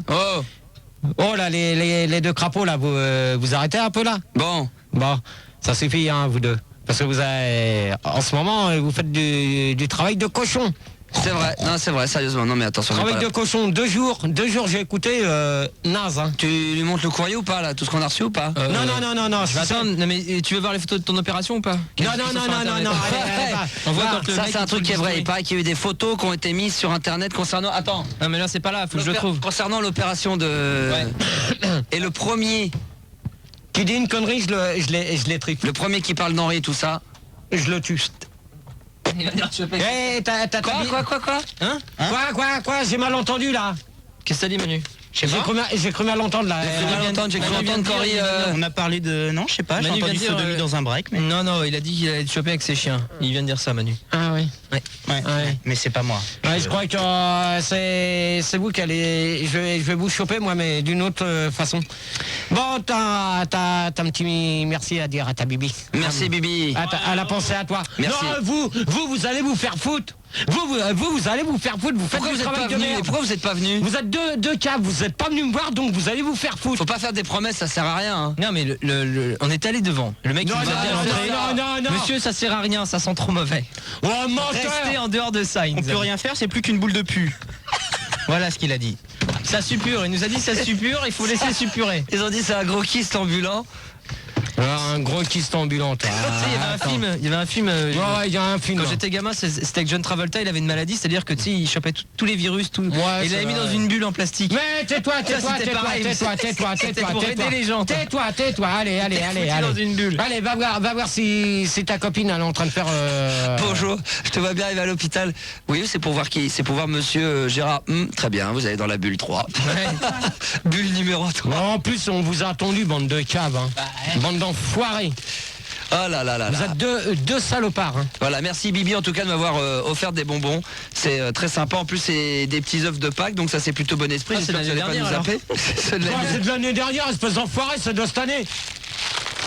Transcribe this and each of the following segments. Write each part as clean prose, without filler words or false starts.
Oh. Oh là, les deux crapauds là, vous arrêtez un peu là. Bon, Ça suffit hein, vous deux. Parce que vous avez, en ce moment, vous faites du travail de cochon. c'est vrai, non c'est vrai, sérieusement, non mais attention. Travail de cochon, 2 jours j'ai écouté, naze hein. Tu lui montres le courrier ou pas là, tout ce qu'on a reçu ou pas? Non, je Attends, non, mais tu veux voir les photos de ton opération ou pas? Non, allez, On voit là, quand le Ça mec, c'est un il truc te qui est vrai, dit- il paraît qu'il y a eu des photos qui ont été mises sur internet concernant... Attends, Non mais là c'est pas là, faut que je le trouve. concernant l'opération de... Ouais. Et le premier qui dit une connerie, je l'ai triple. Le premier qui parle d'Henri et tout ça. Je le tue. Il va dire tu veux pas. T'as Quoi Hein Quoi j'ai mal entendu là. Qu'est-ce que t'as dit Manu? J'ai cru mal entendre là. J'ai cru entendre qu'Henri... On a parlé de... Non, je sais pas, j'ai Manu entendu vient de feu de dire, nuit dans un break, mais... Non, il a dit qu'il allait te choper avec ses chiens. Il vient de dire ça Manu. Ah oui. Ouais, mais c'est pas moi. Ouais, je crois que c'est vous qui allez... Je vais vous choper moi, mais d'une autre façon. Bon, t'as un petit merci à dire à ta Bibi. Merci Bibi. Elle a pensé à toi. Merci. Non, vous allez vous faire foutre. Vous allez vous faire foutre. Vous faites Pourquoi du vous êtes travail pas de venu? merde. Pourquoi vous êtes pas venu? Vous êtes deux caves, vous êtes pas venus me voir, donc vous allez vous faire foutre. Faut pas faire des promesses, ça sert à rien. Hein. Non mais on est allé devant. Le mec Non, il nous a dit à l'entrée, non. Monsieur ça sert à rien, ça sent trop mauvais. Oh, menteur. Restez en dehors de ça. Il On nous a peut dit. rien faire, c'est plus qu'une boule de pu. Voilà ce qu'il a dit. Ça suppure, il nous a dit ça suppure, il faut laisser suppurer. Ils ont dit c'est un gros kyste ambulant. Un gros kyste ambulant. Tu sais, il y avait un film. Ouais, il y a un film. Quand j'étais gamin, c'était avec John Travolta, il avait une maladie, c'est-à-dire que tu sais, il chopait tous les virus, tout. Ouais, et il l'avait mis dans une bulle en plastique. Mais tais-toi, c'était pareil, c'était pour aider les gens, toi. Tais-toi, allez. dans une bulle. Allez, va voir si ta copine elle est en train de faire. Bonjour, je te vois bien arriver à l'hôpital. Oui, c'est pour voir qui? C'est pour voir monsieur Gérard. Très bien, vous allez dans la bulle 3. Bulle numéro 3. Non, en plus, on vous a attendu, bande de caves, hein. Bande d'enfoirés. Oh là là là Vous là. êtes deux salopards. Hein. Voilà, merci Bibi en tout cas de m'avoir offert des bonbons. C'est très sympa. En plus, c'est des petits œufs de Pâques, donc ça c'est plutôt bon esprit. Ah, J'espère que c'est vous allez pas l'année nous dernière, zapper. C'est de Ouais, l'année- c'est de l'année dernière, espèce d'enfoiré, c'est de cette année.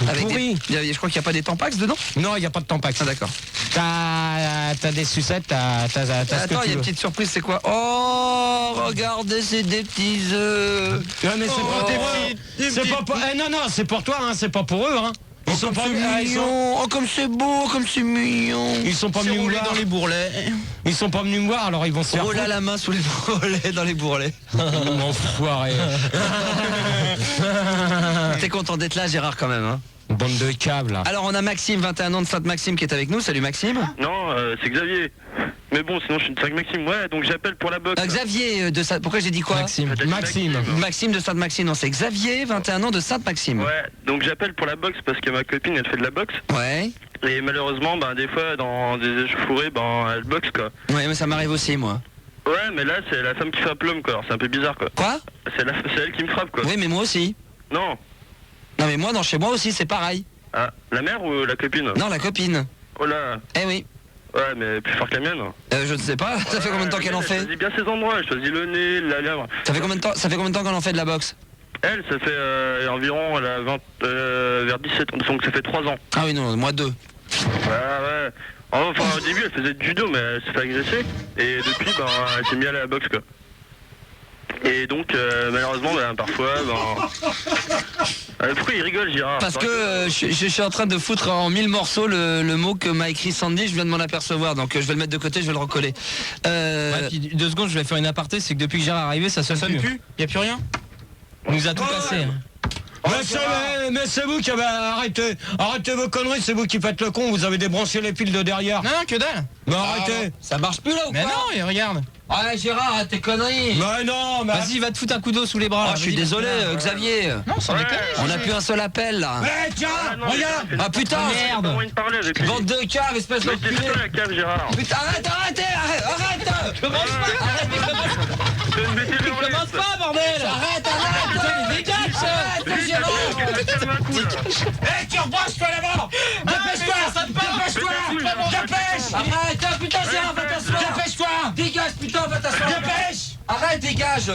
Avec Pourri. je crois qu'il n'y a pas des tampax dedans. Non, il n'y a pas de tampax. Ah d'accord. T'as des sucettes, t'as ce Attends, que il y a tu une veux. petite surprise, c'est quoi? Oh, regardez, c'est des petits œufs. Ouais, mais c'est pas pour eux. C'est pas pour... non, c'est pour toi, hein, c'est pas pour eux. Hein. Ils sont pas C'est ils sont... mignon. Oh, comme c'est beau, comme c'est mignon. Ils sont pas C'est venus me roulé voir. dans les bourrelets. Ils sont pas venus me voir, alors ils vont se faire Oh là, foutre. la main sous les bourrelets, dans les bourrelets. Enfoiré. T'es content d'être là, Gérard, quand même, hein? Bande de câbles là. Alors, on a Maxime, 21 ans de Sainte-Maxime, qui est avec nous. Salut, Maxime. Non, c'est Xavier. Mais bon, sinon je suis de Saint-Maxime. Ouais, donc j'appelle pour la boxe. Xavier de Sainte... Pourquoi j'ai dit quoi? Maxime. T'as dit Maxime. Maxime de Sainte-Maxime, non, c'est Xavier, 21 ans de Sainte-Maxime. Ouais, donc j'appelle pour la boxe parce que ma copine elle fait de la boxe. Ouais. Et malheureusement, ben, des fois dans des échauffourées, ben, elle boxe quoi. Ouais, mais ça m'arrive aussi, moi. Ouais, mais là c'est la femme qui frappe l'homme quoi. Alors c'est un peu bizarre quoi. Quoi? C'est elle qui me frappe quoi. Oui, mais moi aussi. Non. Non, mais moi, non, chez moi aussi, c'est pareil. Ah, la mère ou la copine? Non, la copine. Oh là. Eh oui. Ouais, mais plus fort que la mienne. Je ne sais pas, ça fait combien de temps qu'elle en Elle fait? choisit bien ses endroits, elle choisit le nez, la lèvre. Ça fait combien de temps qu'elle en fait de la boxe? Elle, ça fait environ elle a 20, vers 17 ans, donc ça fait 3 ans. Ah oui, non, moi 2. Ouais, ouais. Enfin, au début, elle faisait du judo, mais elle s'est fait agresser. Et depuis, ben, elle s'est mise à la boxe, quoi. Et donc, malheureusement, ben, parfois, pourquoi il rigole, Gérard? Parce que je suis en train de foutre en 1000 morceaux le mot que m'a écrit Sandy, je viens de m'en apercevoir, donc je vais le mettre de côté, je vais le recoller. Ouais, puis 2 secondes, je vais faire une aparté, c'est que depuis que Gérard est arrivé, ça sonne plus. Y a plus rien. Il nous a tout cassé. Hein. Mais c'est vous qui avez arrêté vos conneries, c'est vous qui faites le con, vous avez débranché les fils de derrière. Non, que dalle. Mais arrêtez. Ça marche plus là ou Mais quoi? non, et regarde. Ouais, Gérard, arrête tes conneries. Mais non, mais... Vas-y, va te foutre un coup d'eau sous les bras. Oh, là, je suis vas-y, désolé, Xavier. Non, sans déconner. On n'a plus un seul appel là. Eh tiens, non, regarde. Ah putain, J'ai pas moyen de parler avec lui. bande de caves, espèce Mais d'enculé. c'est toi la cave, Gérard. Putain, arrête. Mettez-le en l'air. Commence pas, bordel. Arrête. Lui, calme un coup, là. Eh, tu rebranches-toi là-bas. Dépêche-toi. Dépêche. Arrête, putain, Gérard, va t'asseoir. Dépêche-toi. Dégage, putain, va t'asseoir. Dépêche. Arrête, dégage.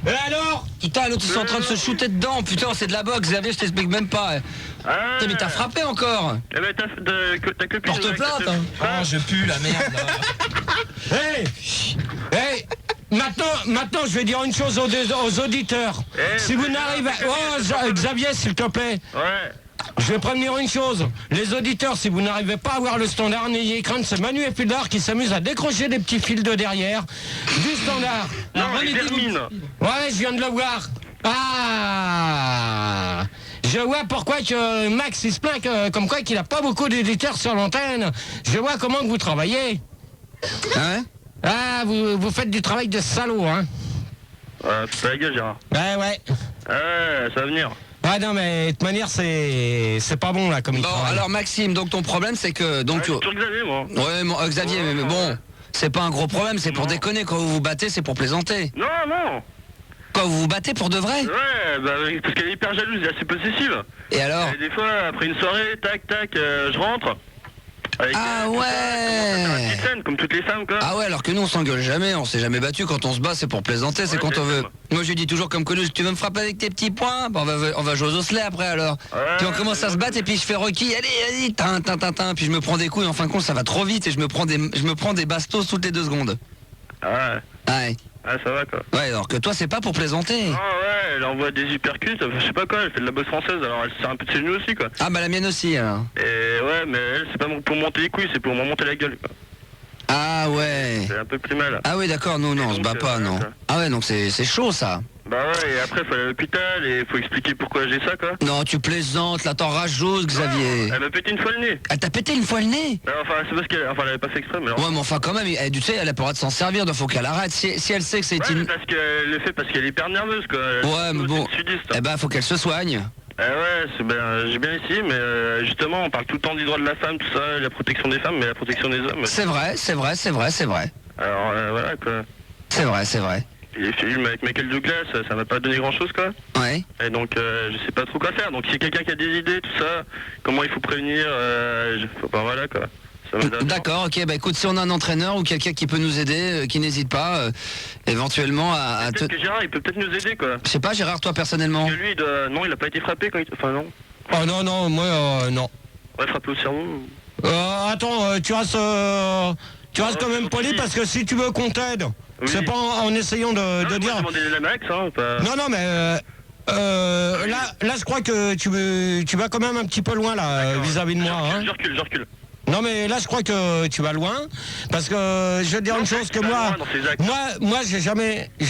Et alors? Putain, l'autre ils sont en train de se shooter dedans. Putain, c'est de la boxe, Xavier, je t'explique même pas. Ah. Putain, mais t'as frappé encore. Eh ben, ta copine... Porte plainte. Oh, je pue la merde. Là. Hey. maintenant, je vais dire une chose aux auditeurs. Si vous n'arrivez... Oh, Xavier, s'il te plaît. Ouais. Je vais prévenir une chose. Les auditeurs, si vous n'arrivez pas à voir le standard, n'ayez crainte, c'est Manu et Fildar qui s'amusent à décrocher des petits fils de derrière du standard. Non, il termine. Ouais, je viens de le voir. Ah, je vois pourquoi que Max il se plaint comme quoi qu'il n'a pas beaucoup d'éditeurs sur l'antenne. Je vois comment que vous travaillez. Hein? Ah, vous faites du travail de salaud, hein. C'est pas la gueule, Gérard. Ouais, ouais. Ouais, ça va venir. Ouais, non, mais de toute manière, c'est pas bon, là, comme il Bon, travaille. alors Maxime, donc ton problème c'est que... Donc, Ouais, sur Xavier, moi. Ouais, Xavier, mais bon, c'est pas un gros problème, c'est pour déconner. Quand vous vous battez, c'est pour plaisanter. Non, non. Quand vous vous battez pour de vrai? Ouais, bah, parce qu'elle est hyper jalouse, elle est assez possessive. Et alors? Et des fois, après une soirée, tac, tac, je rentre. Avec, Ah une ouais! petite scène, comme toutes les femmes, quoi. Ah ouais, alors que nous on s'engueule jamais, on s'est jamais battu. Quand on se bat, c'est pour plaisanter, c'est Ouais, quand on veut. c'est Moi je dis toujours comme Coluche, tu veux me frapper avec tes petits poings? Bah, on va jouer aux osselets après alors. Ouais, Puis on commence à se battre et puis je fais Rocky, allez, tin, puis je me prends des coups et en fin de compte ça va trop vite et je me prends des bastos toutes les 2 secondes. Ah ouais. Ouais. Ah, ça va, quoi. Ouais, alors que toi c'est pas pour plaisanter. Ah ouais, elle envoie des uppercuts, je sais pas quoi, elle fait de la boxe française, alors elle se sert un peu de ses genoux aussi, quoi. Ah bah la mienne aussi alors. Et ouais, mais elle, c'est pas pour monter les couilles, c'est pour m'en monter la gueule, quoi. Ah ouais. C'est un peu plus mal. Ah oui d'accord, non, on se bat pas, non. Ah ouais, donc c'est chaud ça. Bah ouais, et après, faut aller à l'hôpital et faut expliquer pourquoi j'ai ça, quoi. Non, tu plaisantes, là t'en rajoutes Xavier. Non, elle m'a pété une fois le nez. Elle t'a pété une fois le nez? Enfin, c'est parce qu'elle elle avait pas fait exprès, mais alors... Ouais mais enfin quand même, tu sais, elle a pas le droit de s'en servir, donc faut qu'elle arrête. Si elle sait que c'est Ouais, une... mais parce qu'elle le fait parce qu'elle est hyper nerveuse, quoi. Ouais, mais bon, Sudiste. eh ben faut qu'elle se soigne. Ouais, j'ai bien essayé, mais justement, on parle tout le temps des droits de la femme, tout ça, la protection des femmes, mais la protection des hommes. C'est vrai. Alors voilà, quoi. C'est vrai. Et les films avec Michael Douglas, ça m'a pas donné grand chose, quoi. Ouais. Et donc, je sais pas trop quoi faire. Donc, si quelqu'un qui a des idées, tout ça, comment il faut prévenir, bah voilà, quoi. Ça m'aide. D'accord, ok, bah écoute, si on a un entraîneur ou quelqu'un qui peut nous aider, qui n'hésite pas éventuellement à te... Peut-être que Gérard, il peut peut-être nous aider, quoi. Je sais pas, Gérard, toi personnellement. Parce que lui, non, il a pas été frappé quand il... Enfin, non. Oh non, moi, non. Ouais, frappé au cerveau. Attends, tu restes quand même poli parce que si tu veux qu'on t'aide, Oui. c'est pas en essayant de Moi, dire... j'ai demandé la max, hein, pas... Non, mais là, je crois que tu vas quand même un petit peu loin là vis-à-vis de moi. Hein. Je recule. Non, mais là, je crois que tu vas loin, parce que je vais te dire une chose que moi, j'ai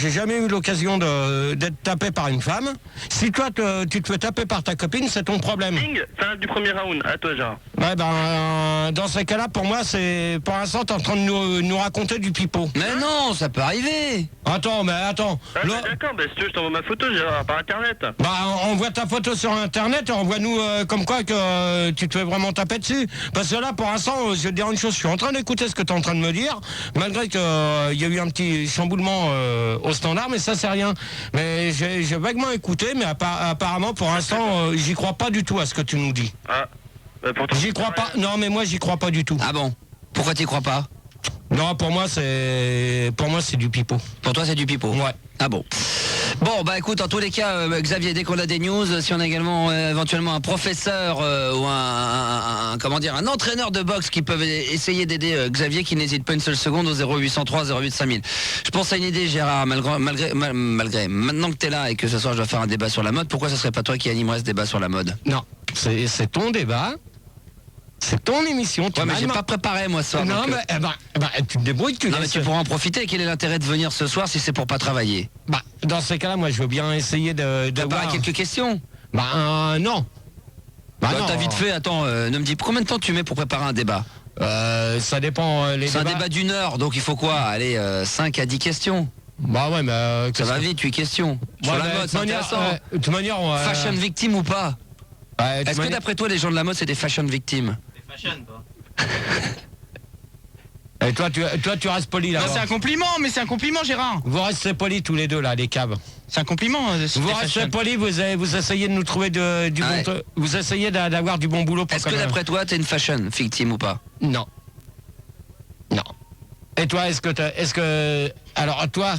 jamais eu l'occasion d'être tapé par une femme. Si toi, tu te fais taper par ta copine, c'est ton problème. Ping, fin du premier round. À toi, Gérard. Ouais, dans ces cas-là, pour moi, c'est pour l'instant, t'es en train de nous raconter du pipeau. Mais non, ça peut arriver. Attends. Ah, d'accord, bah, si tu veux, je t'envoie ma photo, Gérard, par internet. Bah, envoie ta photo sur internet et envoie-nous comme quoi que tu te fais vraiment taper dessus. Parce que là, pour l'instant, je vais te dire une chose, je suis en train d'écouter ce que tu es en train de me dire, malgré qu'il y a eu un petit chamboulement au standard, mais ça, c'est rien. Mais j'ai vaguement écouté, mais apparemment, pour l'instant, j'y crois pas du tout à ce que tu nous dis. Ah, bah, pourtant... J'y crois pas. Non, mais moi, j'y crois pas du tout. Ah bon? Pourquoi t'y crois pas? Non, pour moi, c'est du pipeau. Pour toi, c'est du pipeau? Ouais. Ah bon. Bon, bah écoute, en tous les cas, Xavier, dès qu'on a des news, si on a également éventuellement un professeur ou un entraîneur de boxe qui peuvent essayer d'aider Xavier, qui n'hésite pas une seule seconde au 0803 08 5000. Je pense à une idée, Gérard, malgré maintenant que t'es là et que ce soir je dois faire un débat sur la mode, pourquoi ce serait pas toi qui animerais ce débat sur la mode? Non, c'est ton débat. C'est ton émission. Ouais, mais j'ai pas préparé moi ce soir. Non, donc, mais tu te débrouilles. Non, mais tu pourras en profiter. Quel est l'intérêt de venir ce soir si c'est pour pas travailler? Bah, dans ces cas-là, moi, je veux bien essayer de voir quelques questions. Bah, non. Bah, t'as vite fait. Attends, ne me dis combien de temps tu mets pour préparer un débat? Ça dépend. C'est un débat d'1 heure, donc il faut quoi? Allez, 5 à 10 questions. Bah ouais, mais ça va vite, 8 questions. Sur la mode, c'est intéressant. De toute manière, fashion victime ou pas? Est-ce que d'après toi, les gens de la mode, c'est des fashion victimes? Fashion, pas. Et toi, tu restes poli là. C'est un compliment, mais c'est un compliment, Gérard. Vous restez polis tous les deux là, les caves. C'est un compliment. Vous restez polis, vous essayez de nous trouver du bon, vous essayez d'avoir du bon boulot. Est-ce que d'après toi, t'es une fashion victime ou pas? Non. Non. Et toi, est-ce que, alors toi,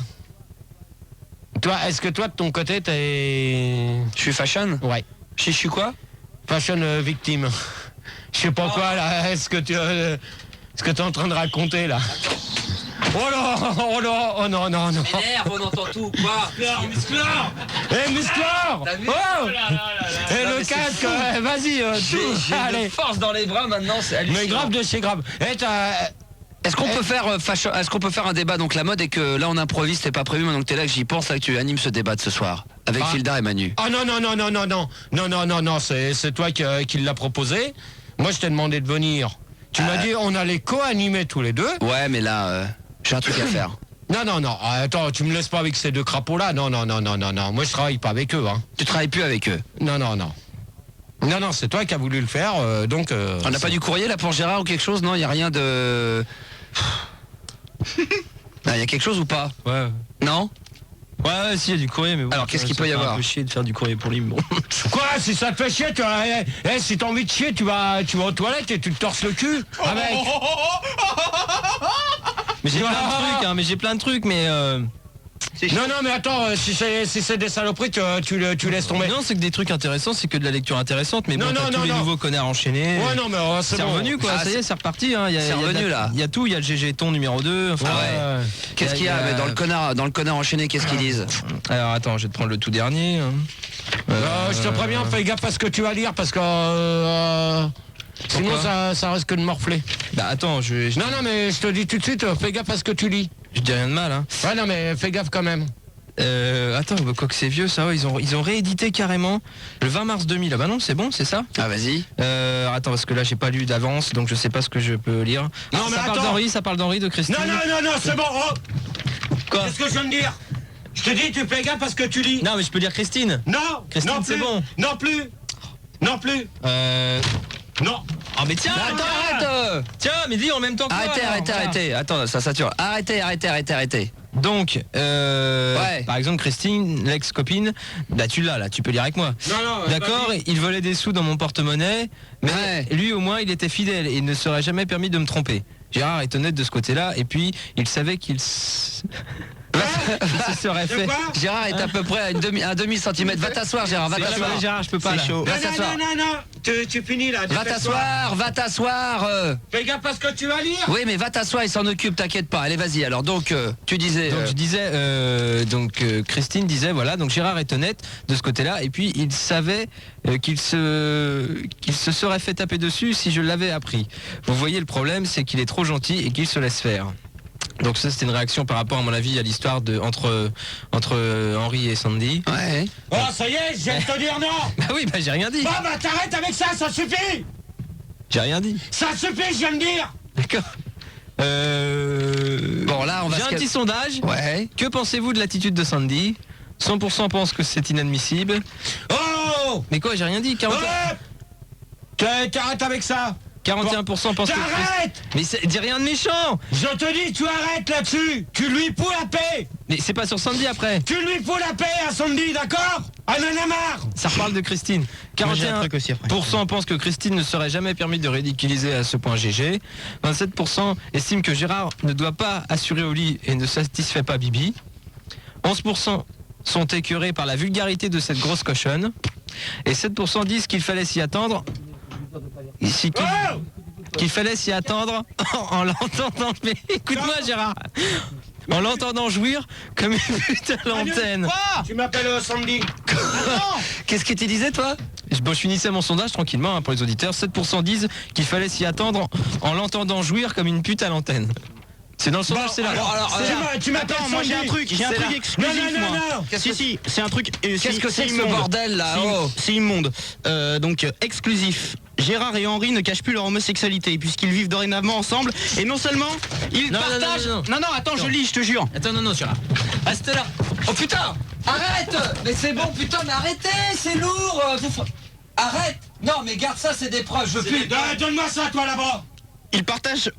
est-ce que toi de ton côté t'es... Je suis fashion? Ouais. Je suis quoi? Fashion victime. Je sais pas quoi là. Est-ce que tu es en train de raconter là? Oh là, oh là, oh non, non, non. Énerve, on entend tout, quoi. Musclor. Eh, Musclor. T'as vu? Oh. Et Non, le mais c'est casque, fou. vas-y, J'ai allez. une force dans les bras maintenant, c'est hallucinant. Mais grave de chez grave. Eh, Est-ce qu'on peut faire est-ce qu'on peut faire un débat? Donc la mode est que là on improvise, c'était pas prévu, maintenant que t'es là que j'y pense, là que tu animes ce débat de ce soir avec Filda et Manu. Ah non, non, non, non, non, non, non, non, non, non, c'est toi qui l'as proposé. Moi je t'ai demandé de venir. Tu m'as dit on allait co-animer tous les deux. Ouais, mais là j'ai un truc à faire. Non, non, non, attends, tu me laisses pas avec ces deux crapauds là. Non, non, non, non, non, non. Moi je travaille pas avec eux, hein. Tu travailles plus avec eux? Non, non, non. Non, non, c'est toi qui as voulu le faire, donc... On n'a pas du courrier là pour Gérard ou quelque chose? Non, il y a rien de... Il y a quelque chose ou pas? Ouais. Non? Ouais, si, il y a du courrier, mais bon. Alors, qu'est-ce qu'il ça peut y fait avoir? un peu chier de faire du courrier pour lui, mais bon. Quoi? Si ça te fait chier, si t'as envie de chier, tu vas aux toilettes et tu te torses le cul. Ah mec. Mais j'ai plein de trucs, hein, mais j'ai plein de trucs, mais... Non, non, mais attends, si c'est des saloperies, tu laisses tomber. Non, c'est que des trucs intéressants, c'est que de la lecture intéressante, mais Non, bon, non, t'as non, tous les non. nouveaux connards enchaînés. Ouais, non, mais C'est bon. revenu quoi, Ah, ça y est, c'est reparti. Hein. c'est revenu, là. Il y a tout, il y a le GG Ton numéro 2. Enfin, Ah ouais. Qu'est-ce qu'il y a mais dans le connard enchaîné? Qu'est-ce qu'ils disent? Alors attends, je vais te prendre le tout dernier. Hein. Je te préviens, fais gaffe à ce que tu vas lire parce que sinon ça risque de morfler. Bah attends, Non, non, mais je te dis tout de suite, fais gaffe à ce que tu lis. je dis rien de mal. Hein. Ouais, non, mais fais gaffe quand même. Attends, bah, quoi que c'est vieux ça, ouais, ils ont réédité carrément le 20 mars 2000. Ah bah non, c'est bon, c'est ça. Ah vas-y. Attends, parce que là j'ai pas lu d'avance, donc je sais pas ce que je peux lire. Non, mais ça parle attends. d'Henri, ça parle d'Henri, de Christine. Non, non, non, non, c'est bon. Oh. Quoi? Qu'est-ce que je viens de dire? Je te dis, tu fais gaffe à ce que tu lis. Non, mais je peux lire Christine. Non, Christine, non c'est plus. bon. Non plus. Non plus. Non. Ah mais tiens, Attends, arrête. tiens, mais dis en même temps que moi, alors, voilà. Arrêtez. Attends, ça sature. Arrêtez. Donc, Ouais. par exemple, Christine, l'ex-copine, bah tu l'as là, tu peux lire avec moi. Non, non. D'accord, il volait des sous dans mon porte-monnaie, mais Ouais. lui au moins il était fidèle et il ne serait jamais permis de me tromper. Gérard est honnête de ce côté-là, et puis il savait qu'il se serait De fait... quoi? Gérard est à peu près à un demi centimètre. Va t'asseoir, Gérard, va C'est t'asseoir. chaud, Gérard, je peux pas là. Non, Va non, t'asseoir. non, non, non. Tu finis là. Va t'asseoir. Fais gaffe à ce que tu vas lire. Oui, mais va t'asseoir, il s'en occupe, t'inquiète pas. Allez, vas-y. Alors donc, tu disais. Donc je disais, Christine disait, voilà, donc Gérard est honnête de ce côté-là, et puis il savait qu'il se serait fait taper dessus si je l'avais appris. Vous voyez, le problème, c'est qu'il est trop gentil et qu'il se laisse faire. Donc ça, c'était une réaction par rapport, à mon avis, à l'histoire entre Henri et Sandy. Ouais. Oh, ça y est, je viens de te dire non. Bah oui, bah j'ai rien dit. Bah, t'arrêtes avec ça, ça suffit. J'ai rien dit. Ça suffit, je viens de dire. D'accord. Bon, là, on va J'ai un petit sondage. Ouais. Que pensez-vous de l'attitude de Sandy? 100% pensent que c'est inadmissible. Oh. Mais quoi, j'ai rien dit. 'Arrête avec ça. 41% pensent que... T'arrêtes. Mais dis rien de méchant. Je te dis, tu arrêtes là-dessus. Tu lui fous la paix. Mais c'est pas sur Sandy après. Tu lui fous la paix à Sandy, d'accord? Ah, en a marre. Ça reparle de Christine. Moi, j'ai un truc aussi après. 41% pensent que Christine ne serait jamais permis de ridiculiser à ce point GG. 27% estiment que Gérard ne doit pas assurer au lit et ne satisfait pas Bibi. 11% sont écœurés par la vulgarité de cette grosse cochonne. Et 7% disent qu'il fallait s'y attendre. Qu'il fallait s'y attendre en l'entendant. Mais écoute-moi Gérard. En l'entendant jouir comme une pute à l'antenne. Tu m'appelles Sandy. Qu'est-ce que tu disais, toi? Je finissais mon sondage tranquillement, hein, pour les auditeurs. 7% disent qu'il fallait s'y attendre en l'entendant jouir comme une pute à l'antenne. C'est dans le sondage, c'est là. Tu m'appelles Attends, moi j'ai un truc C'est là. exclusif. Non, moi. Qu'est-ce que- Si, c'est un truc. Qu'est-ce que c'est que ce bordel là? Oh. C'est immonde. Donc exclusif. Gérard et Henri ne cachent plus leur homosexualité puisqu'ils vivent dorénavant ensemble et non seulement ils Non, partagent. non, Attends, je lis, je te jure. Attends, non, Gérard. Reste là. Oh putain! Arrête! Mais c'est bon, putain, mais arrêtez, c'est lourd! Arrête! Non, mais garde ça, c'est des preuves, je veux plus. Donne-moi ça, toi là-bas. Ils partagent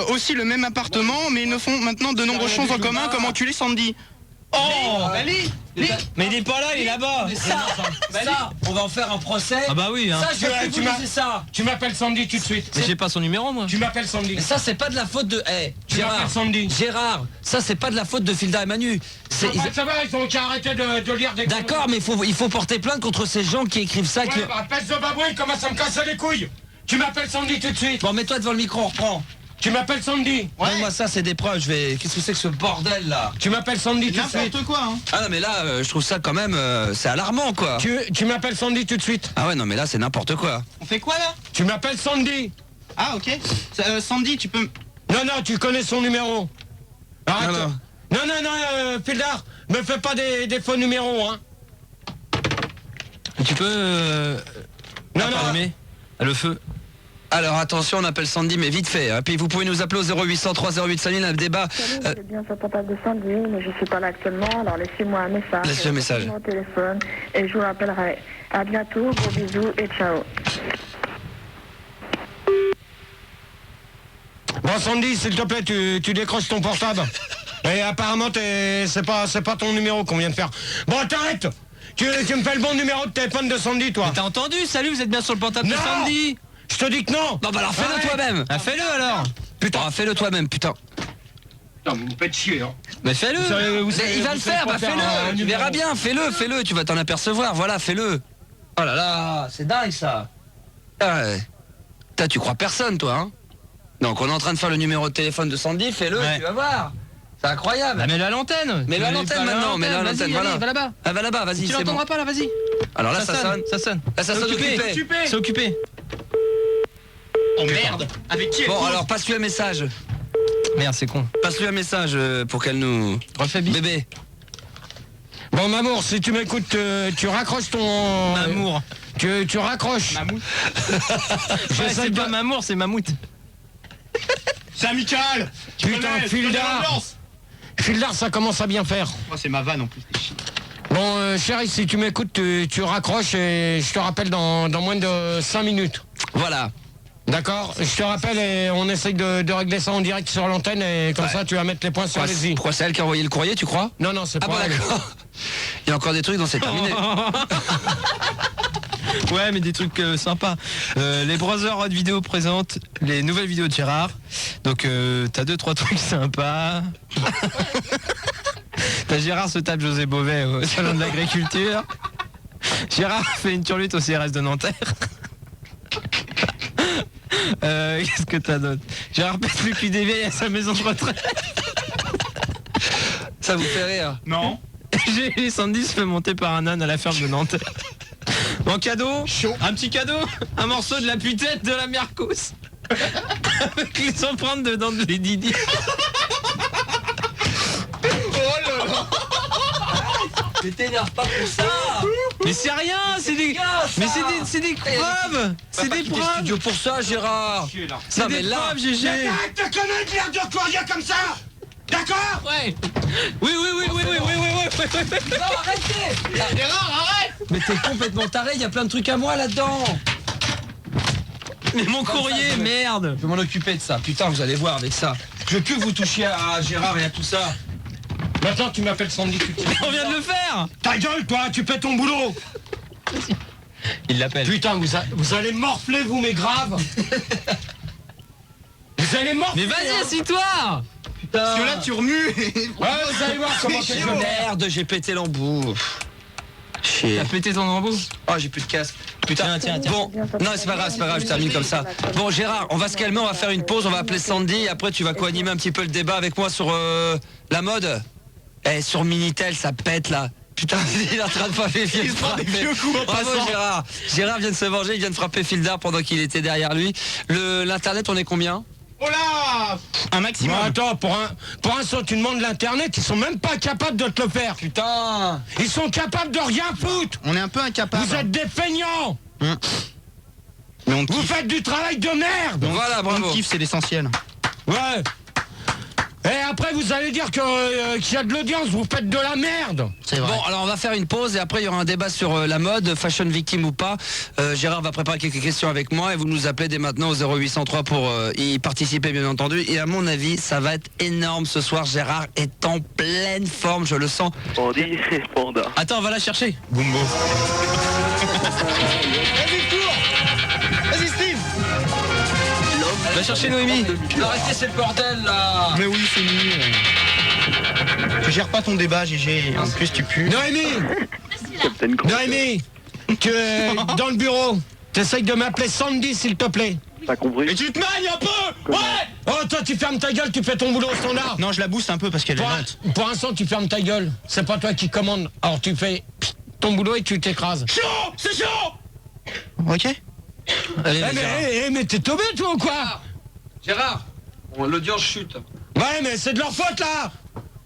aussi le même appartement, mais ils ne font maintenant de nombreuses choses en commun, comme enculer Sandy. Oh Mais il est pas là, il est là-bas. Mais ça, on va en faire un procès. Ah bah oui, hein. Ça, je vais plus vous dire ça. Tu m'appelles Sandy tout de suite. Mais j'ai pas son numéro, moi. Tu m'appelles Sandy. Mais ça, c'est pas de la faute de. Tu Gérard. m'appelles Sandy. Gérard, ça, c'est pas de la faute de Filda et Manu. C'est- Ça va, ils ont qu'à arrêter de lire des... D'accord, mais il faut porter plainte contre ces gens qui écrivent ça. Ouais, bah, pèse de babouin, il commence à me casser les couilles. Tu m'appelles Sandy tout de suite. Bon, mets-toi devant le micro, on reprend. Tu m'appelles Sandy. Moi ça c'est des preuves, qu'est-ce que c'est que ce bordel là? Tu m'appelles Sandy tout de suite. N'importe quoi, hein. Ah non mais là je trouve ça quand même c'est alarmant quoi. Tu m'appelles Sandy tout de suite. Ah ouais non mais là c'est n'importe quoi. On fait quoi là? Tu m'appelles Sandy. Ah ok. Sandy, tu peux... Non, tu connais son numéro. Arrête. Non, Fildar, me fais pas des faux numéros, hein. Tu peux Non. allumer le feu. Alors attention, on appelle Sandy mais vite fait. Hein. Puis vous pouvez nous appeler au 0803 08 5000, un débat. Salut, vous êtes bien sur le portable de Sandy, mais je suis pas là actuellement, alors laissez-moi un message. Laisse le message. Mon téléphone et je vous rappellerai. À bientôt, gros bisous et ciao. Bon, Sandy, s'il te plaît, tu décroches ton portable. Et apparemment, c'est pas ton numéro qu'on vient de faire. Bon, t'arrêtes. Tu me fais le bon numéro de téléphone de Sandy, toi. T'as entendu? Salut, vous êtes bien sur le portable de Non. Sandy? Je te dis que non. Non bah alors fais-le Arrête. toi-même. Ah, fais-le alors. Putain, fais-le toi-même, putain. Putain, vous me faites chier, hein. Mais fais-le. Mais il va le faire, bah fais-le. Tu verras bien, fais-le, tu vas t'en apercevoir, voilà, fais-le. Oh là là, c'est dingue ça. Ah ouais. Putain, tu crois personne toi, hein? Donc on est en train de faire le numéro de téléphone de Sandy, fais-le, Ouais. tu vas voir. C'est incroyable. Bah, mets-le à l'antenne. Mets-le à l'antenne maintenant, mets-le à Vas-y, l'antenne, voilà. allez, va là-bas. Ah va là-bas, vas-y, Tu c'est bon. l'entendras pas là, vas-y. Alors là ça sonne. Ça sonne. Là ça sonne occupé. C'est occupé. Oh merde. Avec qui elle Bon cause? alors passe-lui un message. Merde, c'est con. Passe-lui un message pour qu'elle nous... Refais bis. Bébé. Bon, Mamour, si tu m'écoutes, tu raccroches ton... Mamour. Tu raccroches. Mammouth. Ouais, c'est pas Mamour, c'est Mammouth. C'est amical. Putain, Fildar. Fildar, ça commence à bien faire. Oh, c'est ma vanne en plus. Bon, chérie, si tu m'écoutes, tu raccroches et je te rappelle dans moins de 5 minutes. Voilà. D'accord? Je te rappelle et on essaye de régler ça en direct sur l'antenne et comme ça tu vas mettre les points sur les i. Pourquoi c'est elle qui a envoyé le courrier, tu crois? Non, c'est Ah pas bon elle. d'accord. Il y a encore des trucs dont c'est terminé. Ouais, mais des trucs sympas. Les browsers hot vidéo présentent les nouvelles vidéos de Gérard. Donc t'as 2-3 trucs sympas. T'as Gérard se tape José Bové au salon de l'agriculture. Gérard fait une turlute au CRS de Nanterre. Qu'est-ce que t'as d'autre? Gérard pète le cul des vieilles à sa maison de retraite. Ça vous fait rire? Non. J'ai Sandy se fait monter par un âne à la ferme de Nanterre. En cadeau, un petit cadeau, un morceau de la putette de la Mercos. Avec les empreintes dedans de les Didi. Mais t'énerve pas pour ça. Mais c'est rien, c'est des. Mais c'est des preuves. C'est des preuves. Studio pour ça, Gérard. C'est Non, mais des là- preuves, GG. Arrête de conneries de l'air de courrier comme ça. D'accord? Ouais. Oui. Non, arrêtez. Mais t'es complètement taré, il y a plein de trucs à moi là-dedans. Mais mon courrier, merde. Je vais m'en occuper de ça. Putain, vous allez voir avec ça. Je veux plus que vous touchiez à Gérard et à tout ça. Maintenant tu m'appelles Sandy. On vient de le faire. Ta gueule, toi, tu fais ton boulot. Il l'appelle. Putain, vous allez morfler, vous, mais grave. Vous allez morfler. Mais vas-y, assis-toi. Parce que là, tu remues. Ouais, vous allez voir comment C'est c'est chaud. Merde, j'ai pété l'embout. Chier. T'as pété ton embout. Oh, j'ai plus de casque. Putain, Tiens. Bon, non, c'est pas grave, je termine comme ça. Bon, Gérard, on va se calmer, on va faire une pause, on va appeler Sandy, et après tu vas co-animer un petit peu le débat avec moi sur la mode. Eh, sur Minitel, ça pète là. Putain, il est en train de frapper Il se prend des vieux coups en Bravo passant. Gérard. Gérard vient de se venger, il vient de frapper Fildar pendant qu'il était derrière lui. L'internet, on est combien? Oh là. Un maximum. Bon, attends, pour un saut, tu demandes l'internet, ils sont même pas capables de te le faire. Putain. Ils sont capables de rien foutre. On est un peu incapable. Vous êtes des feignants. Mais on Vous kiffe. faites du travail de merde. Voilà, bravo. On kiffe, c'est l'essentiel. Ouais. Et après, vous allez dire que qu'il y a de l'audience, vous faites de la merde. C'est vrai. Bon, alors on va faire une pause et après il y aura un débat sur la mode, fashion victime ou pas. Gérard va préparer quelques questions avec moi et vous nous appelez dès maintenant au 0803 pour y participer bien entendu. Et à mon avis, ça va être énorme ce soir. Gérard est en pleine forme, je le sens. Andy et Panda. Attends, on va la chercher. Vas-y, cours. Vas-y, Steve. Va chercher Noémie. Arrêtez ce bordel là. Mais oui, c'est nul. Tu gères pas ton débat, GG. En plus, tu pues. Noémie, Captain Crunch. Noémie, tu es dans le bureau. T'essayes de m'appeler Sandy, s'il te plaît. T'as compris? Et tu te manies un peu. Ouais. Oh, toi, tu fermes ta gueule, tu fais ton boulot au standard. Non, je la booste un peu parce qu'elle est lente. Pour l'instant, tu fermes ta gueule. C'est pas toi qui commande. Alors, tu fais ton boulot et tu t'écrases. Chaud. C'est chaud. Ok. Allez, Mais t'es tombé, toi, ou quoi? Gérard, l'audience chute. Ouais, mais c'est de leur faute, là.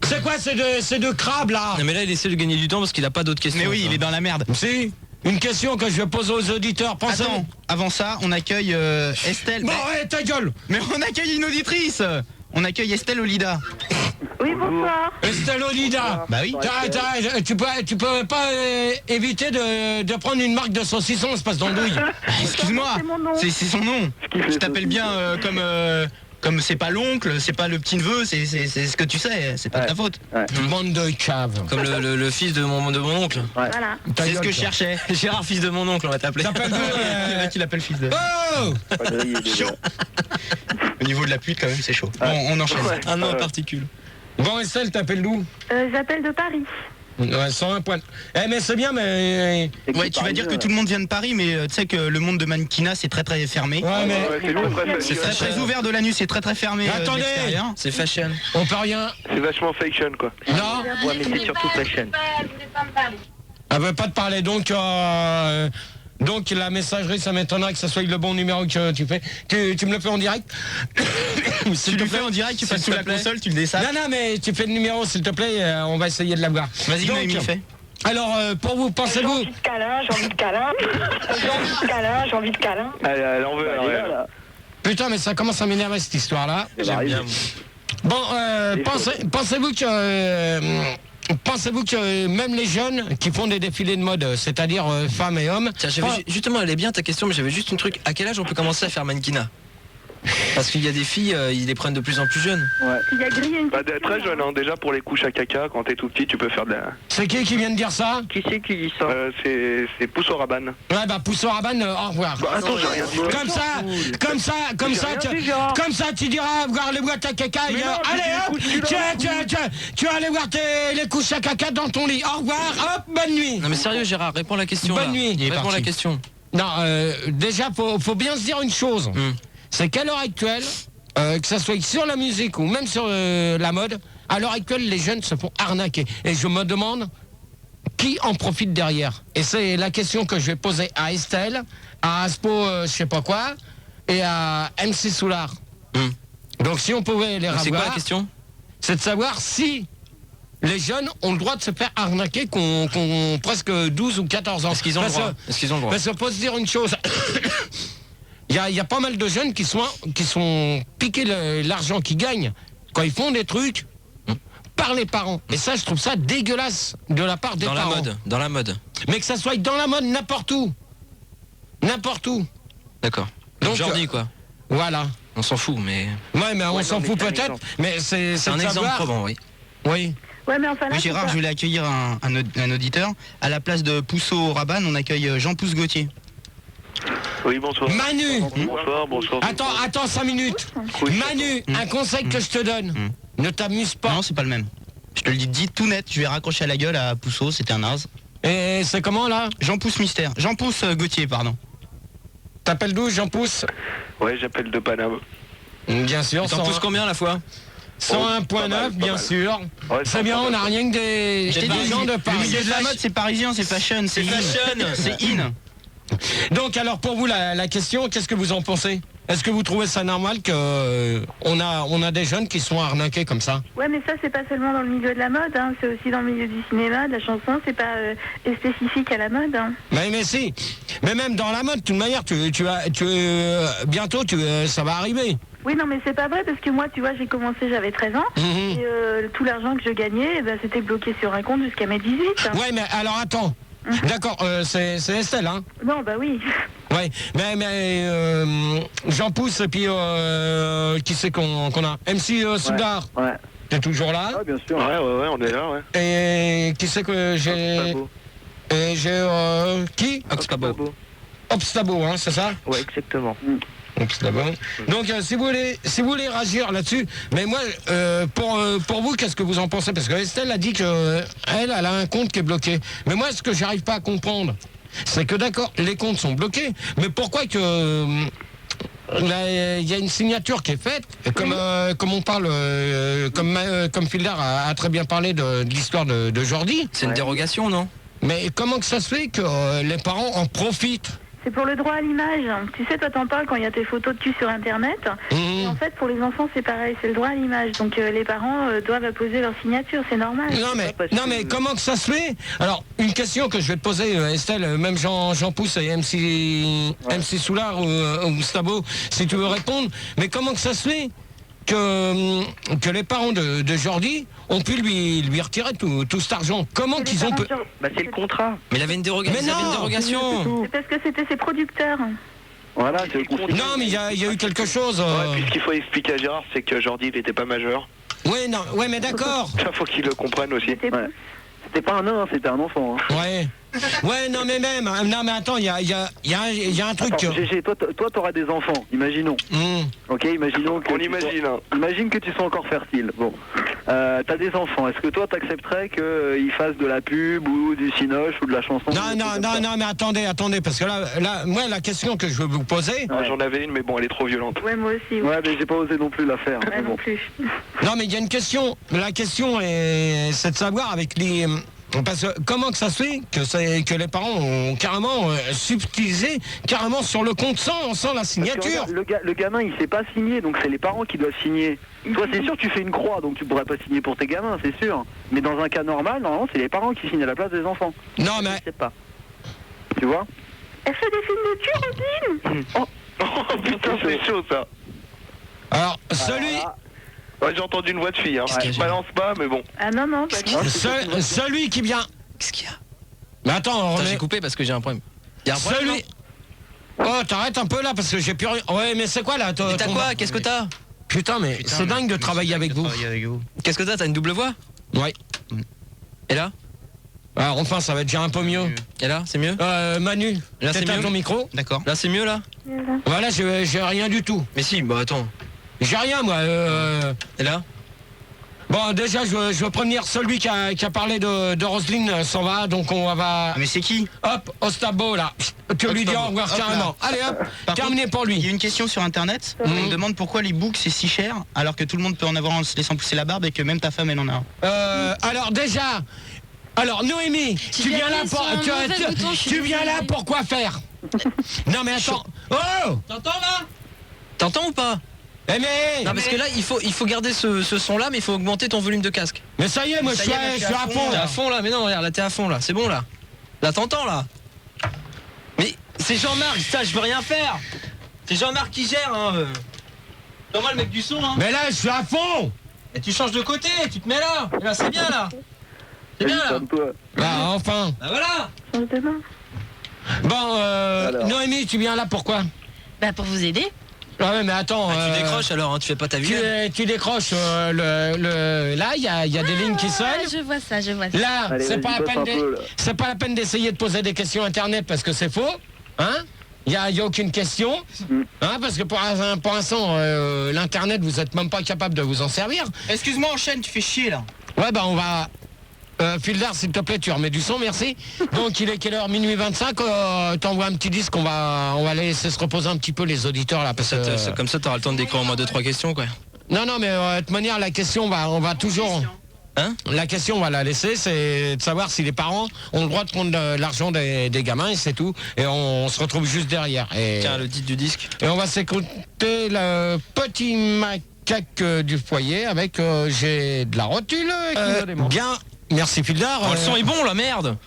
C'est quoi, c'est de crabes, là? Non mais là il essaie de gagner du temps parce qu'il a pas d'autres questions. Mais oui, il est dans la merde. Si. Une question que je vais poser aux auditeurs. Pensez. Attends, avant ça, on accueille Estelle. Bon, ouais, ta gueule. Mais on accueille une auditrice. On accueille Estelle Olida. Oui, bonsoir. Estelle Olida. Bah oui. Tu peux pas éviter de prendre une marque de saucisson, espèce d'andouille. Excuse-moi, C'est mon nom. c'est son nom. Je t'appelle bien comme c'est pas l'oncle, c'est pas le petit neveu, c'est ce que tu sais, c'est pas de ta faute. Bande de cave. Comme le fils de mon oncle. Voilà. C'est ce que je cherchais. Gérard, fils de mon oncle, on va t'appeler. T'appelles Il y en a qui l'appellent fils de. Oh. Chaud. Au niveau de la pluie, quand même, c'est chaud. Bon, on enchaîne. Un nom en particules. Bon, Estelle, t'appelles d'où? J'appelle de Paris. Ouais, 101 points. Eh, mais c'est bien, mais... Ouais, tu vas dire que tout le monde vient de Paris, mais tu sais que le monde de mannequinat, c'est très très fermé. Ouais, mais... C'est lourd, C'est très très ouvert de l'anus, c'est très très fermé. Attendez. de l'extérieur. C'est fashion. On peut rien. C'est vachement fashion, quoi. Non. Ouais, mais c'est surtout fashion. Elle veut pas te parler, donc la messagerie, ça m'étonnerait que ça soit le bon numéro que tu fais. Tu me le fais en direct. Tu le fais en direct, tu passes sous la console, tu le dessapes. Non, mais tu fais le numéro, s'il te plaît, on va essayer de l'avoir. Vas-y, Donc, Noémie, fais. Alors, pour vous, pensez-vous... J'ai envie de câlin, j'ai envie de câlin. J'ai envie de câlin, j'ai envie de câlin. Elle en veut, alors, elle. Putain, mais ça commence à m'énerver, cette histoire-là. J'aime bien. Bon, pensez-vous que même les jeunes qui font des défilés de mode, c'est-à-dire femmes et hommes... Tiens, justement, elle est bien ta question, mais j'avais juste un truc. À quel âge on peut commencer à faire mannequinat? Parce qu'il y a des filles, ils les prennent de plus en plus jeunes. Il y a grillé une Bah, très jeune, hein. Déjà pour les couches à caca, quand t'es tout petit, tu peux faire de la. C'est qui vient de dire ça? Qui c'est qui dit ça? C'est pouce au rabanne. Ouais, bah, pousse au rabanne, au revoir. Bah, attends, j'ai rien dit. Comme ça, tu diras voir les boîtes à caca. Allez, hop, tu vas aller voir les couches à caca dans ton lit. Au revoir, hop, bonne nuit. Non mais sérieux Gérard, réponds à la question. Bonne là. nuit. Il est Réponds à la parti. question. Non, déjà, faut bien se dire une chose. C'est qu'à l'heure actuelle, que ça soit sur la musique ou même sur la mode, à l'heure actuelle, les jeunes se font arnaquer. Et je me demande qui en profite derrière. Et c'est la question que je vais poser à Estelle, à Aspo, je sais pas quoi, et à MC Soulard. Donc si on pouvait les C'est quoi la revoir, question? c'est de savoir si les jeunes ont le droit de se faire arnaquer qu'on presque 12 ou 14 ans. Est-ce qu'ils ont le droit? Est-ce qu'ils ont le droit? Parce qu'il faut se dire une chose. Il y a pas mal de jeunes qui sont piqués l'argent qu'ils gagnent quand ils font des trucs par les parents. Et ça, je trouve ça dégueulasse de la part des parents. Dans la mode. Mais que ça soit dans la mode, n'importe où. N'importe où. D'accord. Donc, Donc Jordi quoi. Voilà. On s'en fout, mais... Ouais, mais on s'en fout peut-être. Mais c'est C'est un de exemple savoir. probant, oui. Oui. Ouais, mais enfin là. Oui, Gérard, je voulais accueillir un auditeur. À la place de Pousseau Rabanne, on accueille Jean-Pousse Gauthier. Oui, bonsoir. Manu. Bonsoir. Attends 5 minutes. Manu, un conseil que je te donne. Ne t'amuse pas. Non, c'est pas le même. Je te le dis tout net, je vais raccrocher à la gueule à Pousseau, c'était un naze. Et c'est comment là? Jean-Pousse Mystère. Jean-Pousse Gauthier, pardon. T'appelles d'où, Jean Pousse? Ouais, j'appelle de Paname. Bien sûr. T'en pousses combien à la fois? 101.9, bien sûr. Ouais, C'est bien, on n'a rien que des gens de Le Paris. milieu de la mode, c'est parisien, c'est fashion, c'est fashion. c'est in. Donc alors pour vous la question, qu'est-ce que vous en pensez? Est-ce que vous trouvez ça normal que on a des jeunes qui sont arnaqués comme ça? Ouais, mais ça, c'est pas seulement dans le milieu de la mode, hein. C'est aussi dans le milieu du cinéma, de la chanson, c'est pas spécifique à la mode. Hein. Mais si. Mais même dans la mode, de toute manière, bientôt ça va arriver. Oui, non, mais c'est pas vrai, parce que moi, tu vois, j'ai commencé, j'avais 13 ans, et tout l'argent que je gagnais, eh ben, c'était bloqué sur un compte jusqu'à mes 18. Hein. Ouais, mais alors attends. D'accord, c'est Estelle, hein? Non, bah oui. Ouais, mais Jean Pousse, et puis qui c'est qu'on a? MC Soudard. Ouais. T'es toujours là? Ah, bien sûr. Ouais, on est là, ouais. Et qui c'est que j'ai? Et j'ai qui? Oxpabo. Obstabo, hein, c'est ça? Ouais, exactement. Obstabo. Donc si vous voulez réagir là-dessus, mais moi pour vous, qu'est-ce que vous en pensez? Parce que Estelle a dit que elle a un compte qui est bloqué. Mais moi, ce que j'arrive pas à comprendre, c'est que d'accord, les comptes sont bloqués, mais pourquoi que il y a une signature qui est faite, comme on parle, comme Fildar a très bien parlé de l'histoire de Jordi. C'est une dérogation, non? Mais comment que ça se fait que les parents en profitent? C'est pour le droit à l'image. Tu sais, toi t'en parles quand il y a tes photos de cul sur internet. Et en fait, pour les enfants, c'est pareil, c'est le droit à l'image. Donc les parents doivent apposer leur signature, c'est normal. Non mais comment que ça se fait? Alors, une question que je vais te poser, Estelle, même Jean Pousse et MC Soulard ou Stabo, si tu veux répondre. Mais comment que ça se fait que les parents de Jordi ont pu lui retirer tout cet argent? Comment C'est qu'ils les ont parents pu... sur- Bah c'est le contrat. Mais il avait une dérogation. Mais non. C'est parce que c'était ses producteurs. Voilà, c'est le contrat. Non, mais il y a eu quelque chose... Ouais, puis ce qu'il faut expliquer à Gérard, c'est que Jordi, il était pas majeur. Ouais, mais d'accord. Ça, faut qu'il le comprenne aussi. C'était Ouais. C'était pas un nain, c'était un enfant. Hein. Ouais, non mais même... Non mais attends, il y a un truc... Attends, GG, toi t'auras des enfants, imaginons. Ok, imaginons que... On imagine. Imagine que tu sois encore fertile. Bon. T'as des enfants, est-ce que toi t'accepterais qu'ils fassent de la pub ou du cinoche ou de la chanson? Non, mais attendez, parce que là, moi la question que je veux vous poser... Ah, j'en avais une, mais bon, elle est trop violente. Ouais, moi aussi. Ouais, mais j'ai pas osé non plus la faire. Ouais, non plus. Non mais il y a une question, la question c'est de savoir avec les... Parce que comment que ça se fait que les parents ont carrément subtilisé carrément sur le compte sans la signature? Le gamin il sait pas signer, donc c'est les parents qui doivent signer. Toi c'est sûr tu fais une croix, donc tu pourrais pas signer pour tes gamins, c'est sûr. Mais dans un cas normal, normalement c'est les parents qui signent à la place des enfants. Non mais... Je sais pas. Tu vois? Elle fait des films de cul, Robin. Oh putain, c'est chaud ça. Alors, celui... Ouais, j'ai entendu une voix de fille, hein. Je balance pas, mais bon. Ah non, pas du Celui qui vient... Qu'est-ce qu'il y a? Mais attends, J'ai coupé parce que j'ai un problème. Il y a un problème. Celui... Oh, t'arrêtes un peu là parce que j'ai plus rien... Ouais, mais c'est quoi là? Mais t'as quoi? Qu'est-ce que t'as? Putain, mais c'est dingue de travailler avec vous. Qu'est-ce que t'as? T'as une double voix? Ouais. Et là? Alors enfin, ça va être déjà un peu mieux. Et là, c'est mieux? Manu, là c'est mieux. ton micro. D'accord. Là, c'est mieux là? Voilà, j'ai rien du tout. Mais si, bah attends. J'ai rien, moi. Et là? Bon, déjà, je veux prévenir celui qui a parlé de Roselyne s'en va, donc on va... Ah, mais c'est qui? Hop, Ostabo, là. Tu lui dis au revoir carrément. Allez, hop, terminé pour Il y a lui. une question sur internet. On me demande pourquoi les boucs c'est si cher alors que tout le monde peut en avoir en se laissant pousser la barbe et que même ta femme elle en a un. Alors déjà... Alors Noémie, tu viens là pour... Tu viens là pour quoi faire? Non mais attends... Oh! T'entends là? T'entends ou pas? Eh mais... Non parce que là il faut garder ce son là mais il faut augmenter ton volume de casque. Mais ça y est, moi je suis à fond. T'es à fond là, mais non regarde là t'es à fond là, c'est bon là. Là t'entends là. Mais c'est Jean-Marc, ça je veux rien faire. C'est Jean-Marc qui gère hein. C'est moi le mec du son hein. Mais là je suis à fond. Et tu changes de côté, tu te mets là. Et là c'est bien là. C'est bien là. Bah enfin. Bah voilà. Bon, Noémie, tu viens là pourquoi? Bah pour vous aider. Ah ouais, mais attends... tu décroches alors, hein, tu fais pas ta vie. Tu décroches là, il y a des lignes qui sonnent. Je vois ça. Là, Allez, c'est pas, pas la peine d'essayer de poser des questions internet parce que c'est faux. Hein? Il n'y a aucune question. Hein, parce que pour l'instant, l'internet, vous n'êtes même pas capable de vous en servir. Excuse-moi, enchaîne, tu fais chier là. Ouais, bah on va... Fildar, s'il te plaît, tu remets du son, merci. Donc il est quelle heure? Minuit 25, t'envoies un petit disque, on va laisser se reposer un petit peu les auditeurs là. Parce que, comme ça t'auras le temps de décrire au moins 2-3 questions quoi. Non, mais de toute manière, la question, on va toujours... Hein? La question, on va la laisser, c'est de savoir si les parents ont le droit de prendre l'argent des gamins, et c'est tout. Et on se retrouve juste derrière. Et, tiens, le titre du disque. Et on va s'écouter le petit macaque du foyer avec j'ai de la rotule. Bien, merci Fildar. Oh, le son est bon la merde.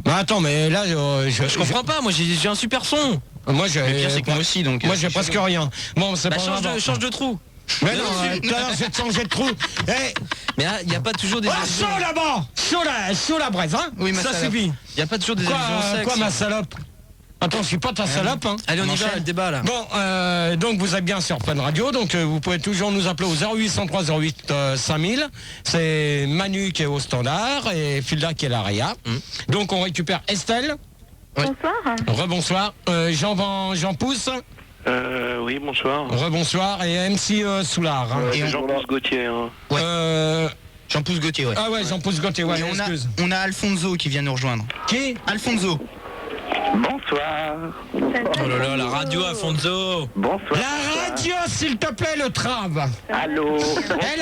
Bah attends, mais là, je comprends pas, moi j'ai un super son. Moi, Le pire c'est que moi aussi donc. Moi, j'ai presque rien. Bon, c'est Bah pas grave. change de trou. Mais non, tout à l'heure, je vais te changer de trou. Hey. Mais là, il n'y a pas toujours des... Oh, chaud là-bas, chaud la braise, hein. Oui, ça suffit. Il n'y a pas toujours des allusions sexes. Quoi, ma salope? Attends, je suis pas ta salope, hein. Allez, on y va, le débat, là. Bon, donc vous êtes bien sur Fun Radio, donc vous pouvez toujours nous appeler au 0803 08 5000. C'est Manu qui est au standard et Filda qui est la Réa. Donc on récupère Estelle. Bonsoir. Rebonsoir. Jean Pousse. Oui, bonsoir. Rebonsoir. Et MC Soulard. Et Jean-Pousse Gauthier. Hein. Jean-Pousse Gauthier, ouais. Ah ouais, Jean-Pousse Gauthier, ouais, Et excuse. on a Alfonso qui vient nous rejoindre. Qui? Alfonso. Bonsoir. Oh là là, la radio Afonso. Bonsoir. La radio, s'il te plaît, le trave. Allô. Eh,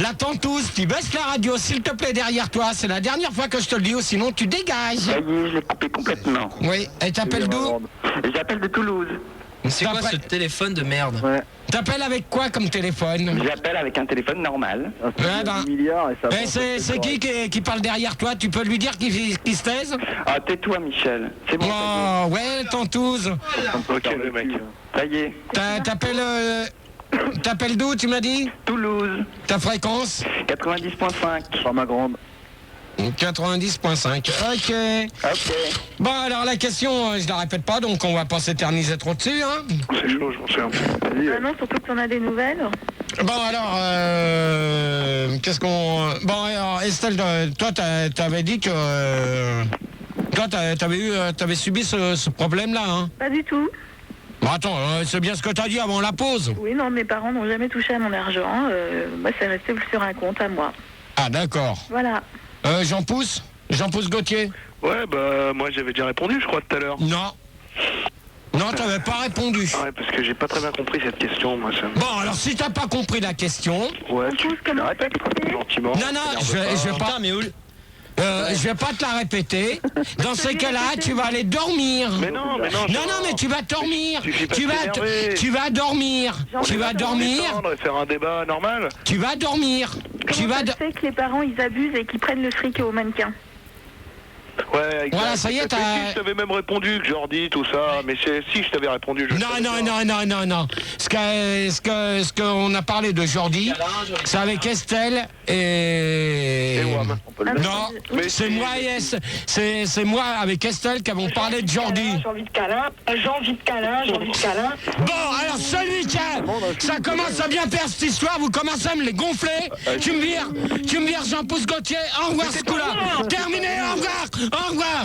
la tentouse, tu baisses la radio, s'il te plaît, derrière toi. C'est la dernière fois que je te le dis, ou sinon tu dégages. Ça y est, je l'ai coupé complètement. Oui, et t'appelles d'où? J'appelle de Toulouse. C'est quoi ce téléphone de merde? Ouais. T'appelles avec quoi comme téléphone? J'appelle avec un téléphone normal. Ouais, ben. Milliards et ça. Eh, c'est qui parle derrière toi? Tu peux lui dire qu'il se taise? Ah, tais-toi, Michel. C'est bon. Oh, ouais, tentouse. Ok, le mec. Ça y est. T'appelles d'où, tu m'as dit? Toulouse. Ta fréquence? 90.5. Par ma grande. 90.5. Ok. Ok. Bon, alors la question, je la répète pas, donc on va pas s'éterniser trop dessus, hein. C'est chaud, je m'en souviens. Ah non, surtout que t'en as des nouvelles. Bon, alors, qu'est-ce qu'on... Bon, alors, Estelle, toi, t'avais dit que... toi, t'avais subi ce problème-là, hein. Pas du tout. Bon, attends, c'est bien ce que t'as dit avant la pause. Oui, non, mes parents n'ont jamais touché à mon argent. Moi, c'est resté sur un compte à moi. Ah, d'accord. Voilà. Jean Pousse Gauthier? Ouais, bah, moi j'avais déjà répondu, je crois, tout à l'heure. Non. Non, t'avais pas répondu. Ouais, parce que j'ai pas très bien compris cette question, moi, ça me... Bon, alors si t'as pas compris la question... Ouais, Pousse, comment ça répète, s'appelle gentiment. Non, je vais pas... Putain, mais où... je vais pas te la répéter. Dans ces cas-là, tu vas aller dormir. Mais non, Non, mais tu vas dormir. Suffit pas de Tu vas dormir. Tu vas dormir. Détendre et faire un débat normal. Tu vas dormir. Tu Comment vas... ça se fait que les parents, ils abusent et qu'ils prennent le fric aux mannequins? Ouais, exact. Voilà, ça y est, Mais t'as... si, je t'avais même répondu que Jordi, tout ça, mais si je t'avais répondu, je savais bien. Non. Ce qu'on a parlé de Jordi, c'est avec Estelle et... Wam. Non, Mais c'est si- moi c'est moi avec Estelle qui avons parlé de Jordi. J'ai envie de câlin. Bon, alors celui qui a... Ça commence à bien faire cette histoire, vous commencez à me les gonfler. Tu me vires Jean-Pousse Gauthier, au revoir ce coup-là. Terminé, au revoir.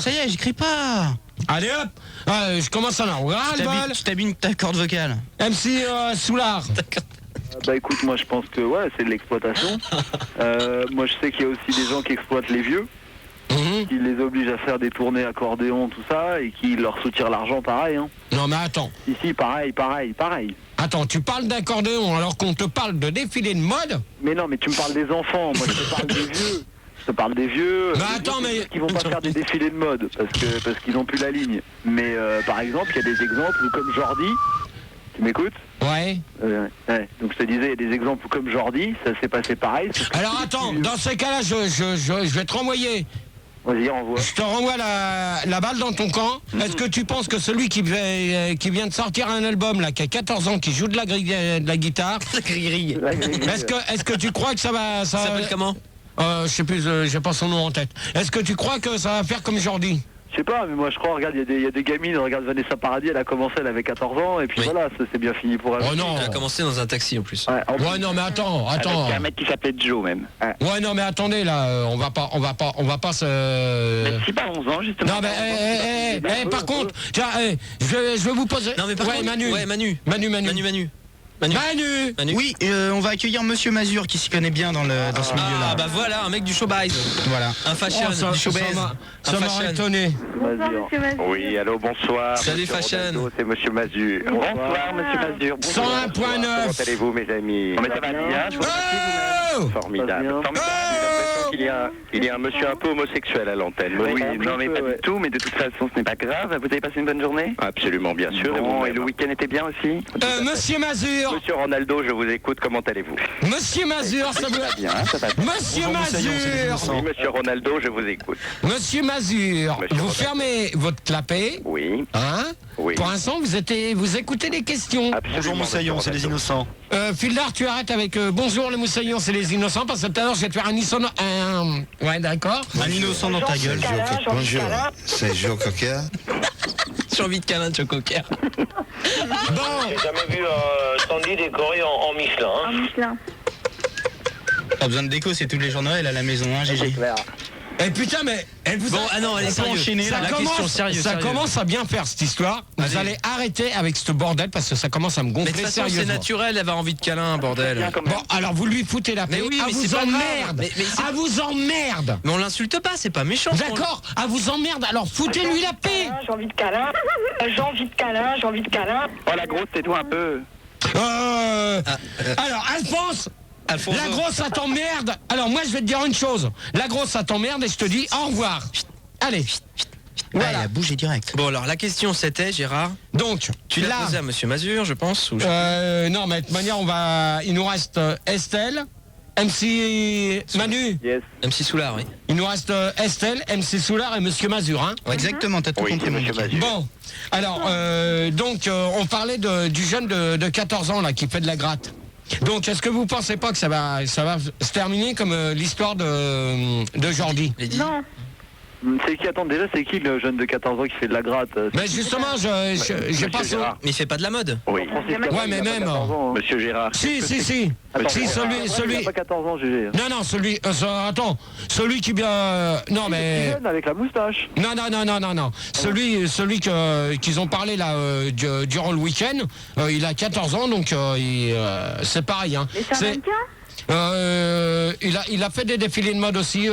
Ça y est, j'écris pas. Allez hop, je commence à en avoir le bol. Tu t'abîmes ta corde vocale. MC Soulard. Bah écoute, moi je pense que ouais, c'est de l'exploitation. Moi je sais qu'il y a aussi des gens qui exploitent les vieux, qui les obligent à faire des tournées accordéon, tout ça, et qui leur soutirent l'argent pareil. Hein. Non mais attends. Ici, pareil. Attends, tu parles d'accordéon alors qu'on te parle de défilé de mode? Mais non, mais tu me parles des enfants, moi je te parle des vieux. Je te parle des vieux. Mais attends, mais... Qui vont pas faire des défilés de mode parce qu'ils n'ont plus la ligne. Mais par exemple, il y a des exemples comme Jordi. Tu m'écoutes? Ouais. Ouais. Donc je te disais, il y a des exemples comme Jordi, ça s'est passé pareil. Alors attends, dans ces cas-là, je vais te renvoyer. Vas-y, renvoie. Je te renvoie la balle dans ton camp. Est-ce que tu penses que celui qui vient de sortir un album, là, qui a 14 ans, qui joue de la guitare, est-ce que tu crois que ça va... Ça s'appelle comment? Je sais plus, j'ai pas son nom en tête. Est-ce que tu crois que ça va faire comme Jordi? Je sais pas, mais moi je crois, regarde, il y a des gamines, regarde Vanessa Paradis, elle a commencé, elle avait 14 ans, et puis Oui. voilà, ça c'est bien fini pour elle. Oh non. Il a commencé dans un taxi en plus. Ouais, non, mais attends. Avec un mec qui s'appelait Joe même. Ouais, non, mais attendez, là, on va pas se... Mais si pas 11 ans justement. Non, mais, par contre, tiens, je vais vous poser... Non mais par contre, Manu. Ouais, Manu. Oui, on va accueillir Monsieur Mazur qui s'y connaît bien dans ce milieu-là. Ah bah voilà, un mec du showbiz. Voilà. Un fashion, Oh, du showbiz. Ça m'aurait étonné. Bonsoir, monsieur Mazur. Oui, allô, bonsoir. Salut, Monsieur Fashion. Ronaldo, c'est Monsieur Mazur. Bonsoir Monsieur Mazur. 101.9. Comment allez-vous, mes amis? Mais ça va bien, je vous Oh Formidable. Ça va bien. Formidable. J'ai l'impression qu'il y a un monsieur un peu homosexuel à l'antenne. Oui, non mais pas du tout, mais de toute façon ce n'est pas grave. Vous avez passé une bonne journée? Absolument, bien sûr. Bon, et le week-end était bien aussi? Monsieur Mazur. Monsieur Ronaldo, je vous écoute, comment allez-vous? Monsieur Mazur, ça vous... Bien, ça va bien. Monsieur Mazur. Oui, monsieur Ronaldo, je vous écoute. Monsieur Mazur, Monsieur vous Ronaldo. fermez votre clapet, Oui, hein? oui. Pour l'instant, vous écoutez les questions. Absolument, Bonjour Moussaillon, c'est monsieur les Ronaldo. innocents. Fildar, tu arrêtes avec bonjour les moussaillons, c'est les innocents, parce que tout à l'heure, je vais te faire ouais, d'accord. Un innocent dans ta gueule. Bonjour, c'est Joe Cocker. J'ai envie de câlin de Chocoker. Bon, J'ai jamais vu un standy décoré en Michelin. Un Michelin. Pas besoin de déco, c'est tous les jours Noël à la maison, hein, GG. Eh putain, mais elle vous Bon, ah non, allez, sérieux. ça La commence, question, sérieux, ça sérieux. commence à bien faire cette histoire. Vous allez arrêter avec ce bordel parce que ça commence à me Mais de gonfler toute façon, c'est sérieusement. naturel d'avoir envie de câlin, bordel. Bon, alors vous lui foutez la paix. Mais oui, à mais vous c'est pas grave. emmerde. Mais c'est- À vous emmerde. Mais on l'insulte pas, c'est pas méchant. D'accord, à vous emmerde. Alors foutez-lui la paix. J'ai envie de câlin, j'ai envie de câlin, j'ai envie de câlin. Oh la grosse, tais-toi un peu. Alors Alphonse. Alfonso. La grosse, ça t'emmerde. Alors moi, je vais te dire une chose. La grosse, ça t'emmerde et je te dis au revoir. Allez. Voilà, il a bougé direct. Bon, alors la question c'était, Gérard, Donc, tu l'as là, posé à Monsieur Mazur, je pense ou non, mais de toute manière, il nous reste Estelle, MC Manu. Yes. MC Soulard, oui. Il nous reste Estelle, MC Soulard et Monsieur Mazur, hein. Exactement, t'as tout Oui, compris, c'est mon monsieur Mickey. Mazur. Bon, alors, on parlait du jeune de 14 ans là qui fait de la gratte. Donc, est-ce que vous pensez pas que ça va se terminer comme l'histoire de Jordi? Non. C'est qui, attends, déjà, c'est qui le jeune de 14 ans qui fait de la gratte? Mais justement, j'ai pas son... Gérard. Mais il fait pas de la mode. Oui. Ouais, mais même... Monsieur Gérard. Si. Attends, Si, Il celui... a pas 14 ans, GG. Non, celui... attends, celui qui bien... non, mais... Jeune avec la moustache. Non. Celui qu'ils ont parlé là durant le week-end, il a 14 ans, donc c'est pareil. Hein. Mais c'est un mannequin Il a fait des défilés de mode aussi,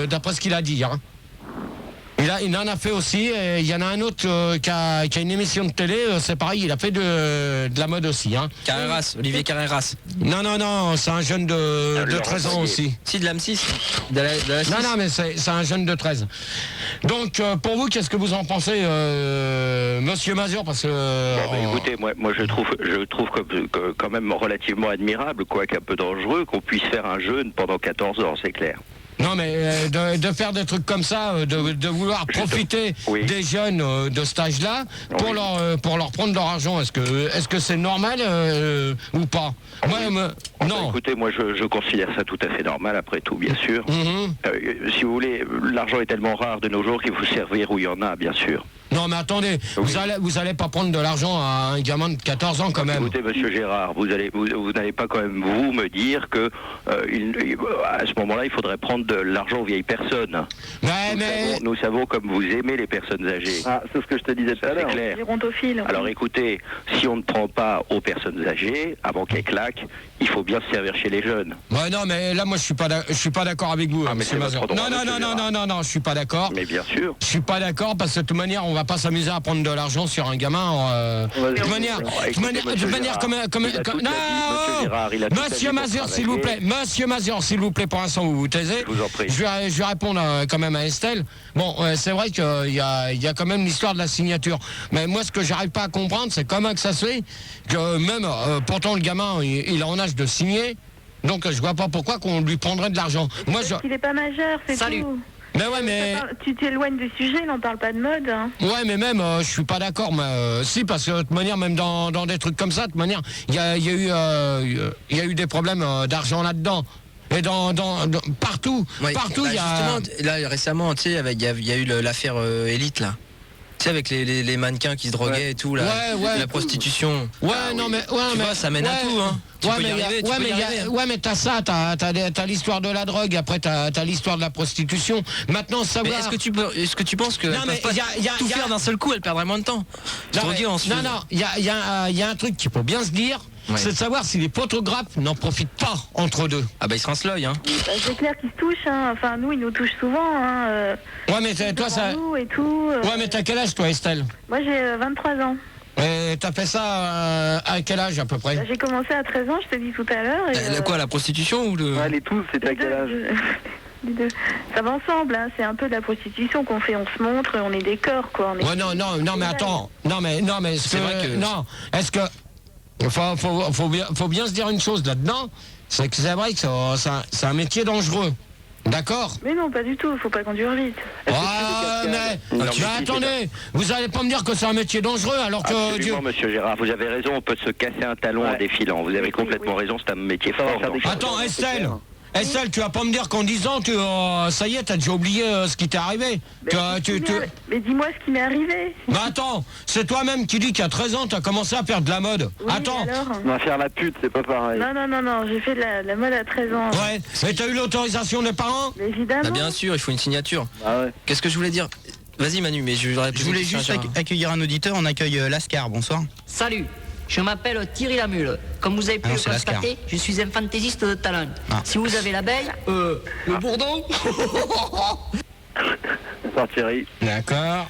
d'après ce qu'il a dit. Hein. Il en a fait aussi, et il y en a un autre qui a une émission de télé, c'est pareil, il a fait de la mode aussi. Hein. Carreras, Olivier Carreras. Non, c'est un jeune de 13 ans aussi. Si, de la M6. De la 6. Non, mais c'est un jeune de 13. Donc, pour vous, qu'est-ce que vous en pensez, Monsieur Mazur? Parce que... Bon, bah, écoutez, moi je trouve quand même relativement admirable, quoique un peu dangereux, qu'on puisse faire un jeûne pendant 14 ans, c'est clair. Non, mais de faire des trucs comme ça, de vouloir profiter des jeunes de cet âge-là pour leur prendre leur argent, est-ce que c'est normal ou pas? Non. Écoutez, moi je considère ça tout à fait normal, après tout, bien sûr. Si vous voulez, l'argent est tellement rare de nos jours qu'il faut servir où il y en a, bien sûr. Non, mais attendez, vous allez pas prendre de l'argent à un gamin de 14 ans quand même. Écoutez, monsieur Gérard, vous n'allez pas quand même vous me dire que à ce moment-là, il faudrait prendre de l'argent aux vieilles personnes. Nous savons comme vous aimez les personnes âgées. Ah, c'est ce que je te disais tout à l'heure. C'est clair. Gérontophiles. Alors écoutez, si on ne prend pas aux personnes âgées, avant qu'elles claquent, il faut bien se servir chez les jeunes. Ouais, non, mais là, moi, je suis pas d'accord avec vous, monsieur Mazur. Non, je suis pas d'accord. Mais bien sûr. Je suis pas d'accord parce que de toute manière, on va pas s'amuser à prendre de l'argent sur un gamin. De toute manière, Monsieur Mazur, s'il vous plaît. Monsieur Mazur, s'il vous plaît, pour l'instant, vous vous taisez. Je vous en prie. Je vais répondre quand même à Estelle. Bon, c'est vrai qu'il y a quand même l'histoire de la signature. Mais moi, ce que j'arrive pas à comprendre, c'est comment que ça se fait que même, pourtant, le gamin, il est en âge de signer. Donc, je vois pas pourquoi qu'on lui prendrait de l'argent. Moi, Il est pas majeur, c'est tout. Mais ouais, mais... Tu t'éloignes du sujet, n'en parle pas de mode. Hein. Ouais, mais même, je suis pas d'accord. Si, parce que de toute manière, même dans des trucs comme ça, de toute manière, il y a eu des problèmes d'argent là-dedans. Et partout, partout, il y a... Justement, là, récemment, tu sais, il y a eu l'affaire Elite, là. Tu sais, avec les mannequins qui se droguaient et tout, là. La prostitution. Tu vois, ça mène à tout, hein. Mais t'as ça, t'as l'histoire de la drogue, après t'as l'histoire de la prostitution. Maintenant, savoir... Mais est-ce que tu penses que tout faire d'un seul coup, elle perdrait moins de temps? Il y a un truc qu'il faut bien se dire, c'est de savoir si les photographes n'en profitent pas entre deux. Ah bah ils se rincent l'œil, hein. C'est clair qu'ils se touchent, hein. Enfin, nous, ils nous touchent souvent, hein. Ouais, mais toi, ça... Et tout, Ouais, mais t'as quel âge, toi, Estelle? Moi, j'ai 23 ans. Et t'as fait ça à quel âge, à peu près? J'ai commencé à 13 ans, je te dis tout à l'heure. Quoi, la prostitution ou le... Ouais, les tous, c'était à quel âge? Ça va ensemble, hein. C'est un peu de la prostitution qu'on fait, on se montre, on est des corps, quoi. Ouais, non, mais attends. Non, mais c'est vrai que... Non, est-ce que... Faut bien se dire une chose là-dedans, c'est que c'est vrai que c'est un métier dangereux. D'accord? Mais non, pas du tout, faut pas conduire vite. Mais attendez, vous allez pas me dire que c'est un métier dangereux alors que... Absolument, monsieur Gérard, vous avez raison, on peut se casser un talon en défilant. Vous avez complètement raison, c'est un métier fort. Attends, Estelle, tu vas pas me dire qu'en 10 ans, ça y est, t'as déjà oublié ce qui t'est arrivé. Mais dis-moi ce qui m'est arrivé. Bah attends, c'est toi-même qui dis qu'à 13 ans, t'as commencé à faire de la mode. Oui, attends. Alors on va faire la pute, c'est pas pareil. Non, j'ai fait de la mode à 13 ans. Ouais, mais t'as eu l'autorisation des parents? Mais évidemment. Bah bien sûr, il faut une signature. Ah ouais. Qu'est-ce que je voulais dire? Vas-y Manu, mais je voulais juste accueillir un auditeur, on accueille Lascar, bonsoir. Salut, je m'appelle Thierry Lamule. Comme vous avez pu le constater, je suis un fantaisiste de talent. Si vous avez l'abeille, le bourdon. Bonsoir Thierry. D'accord.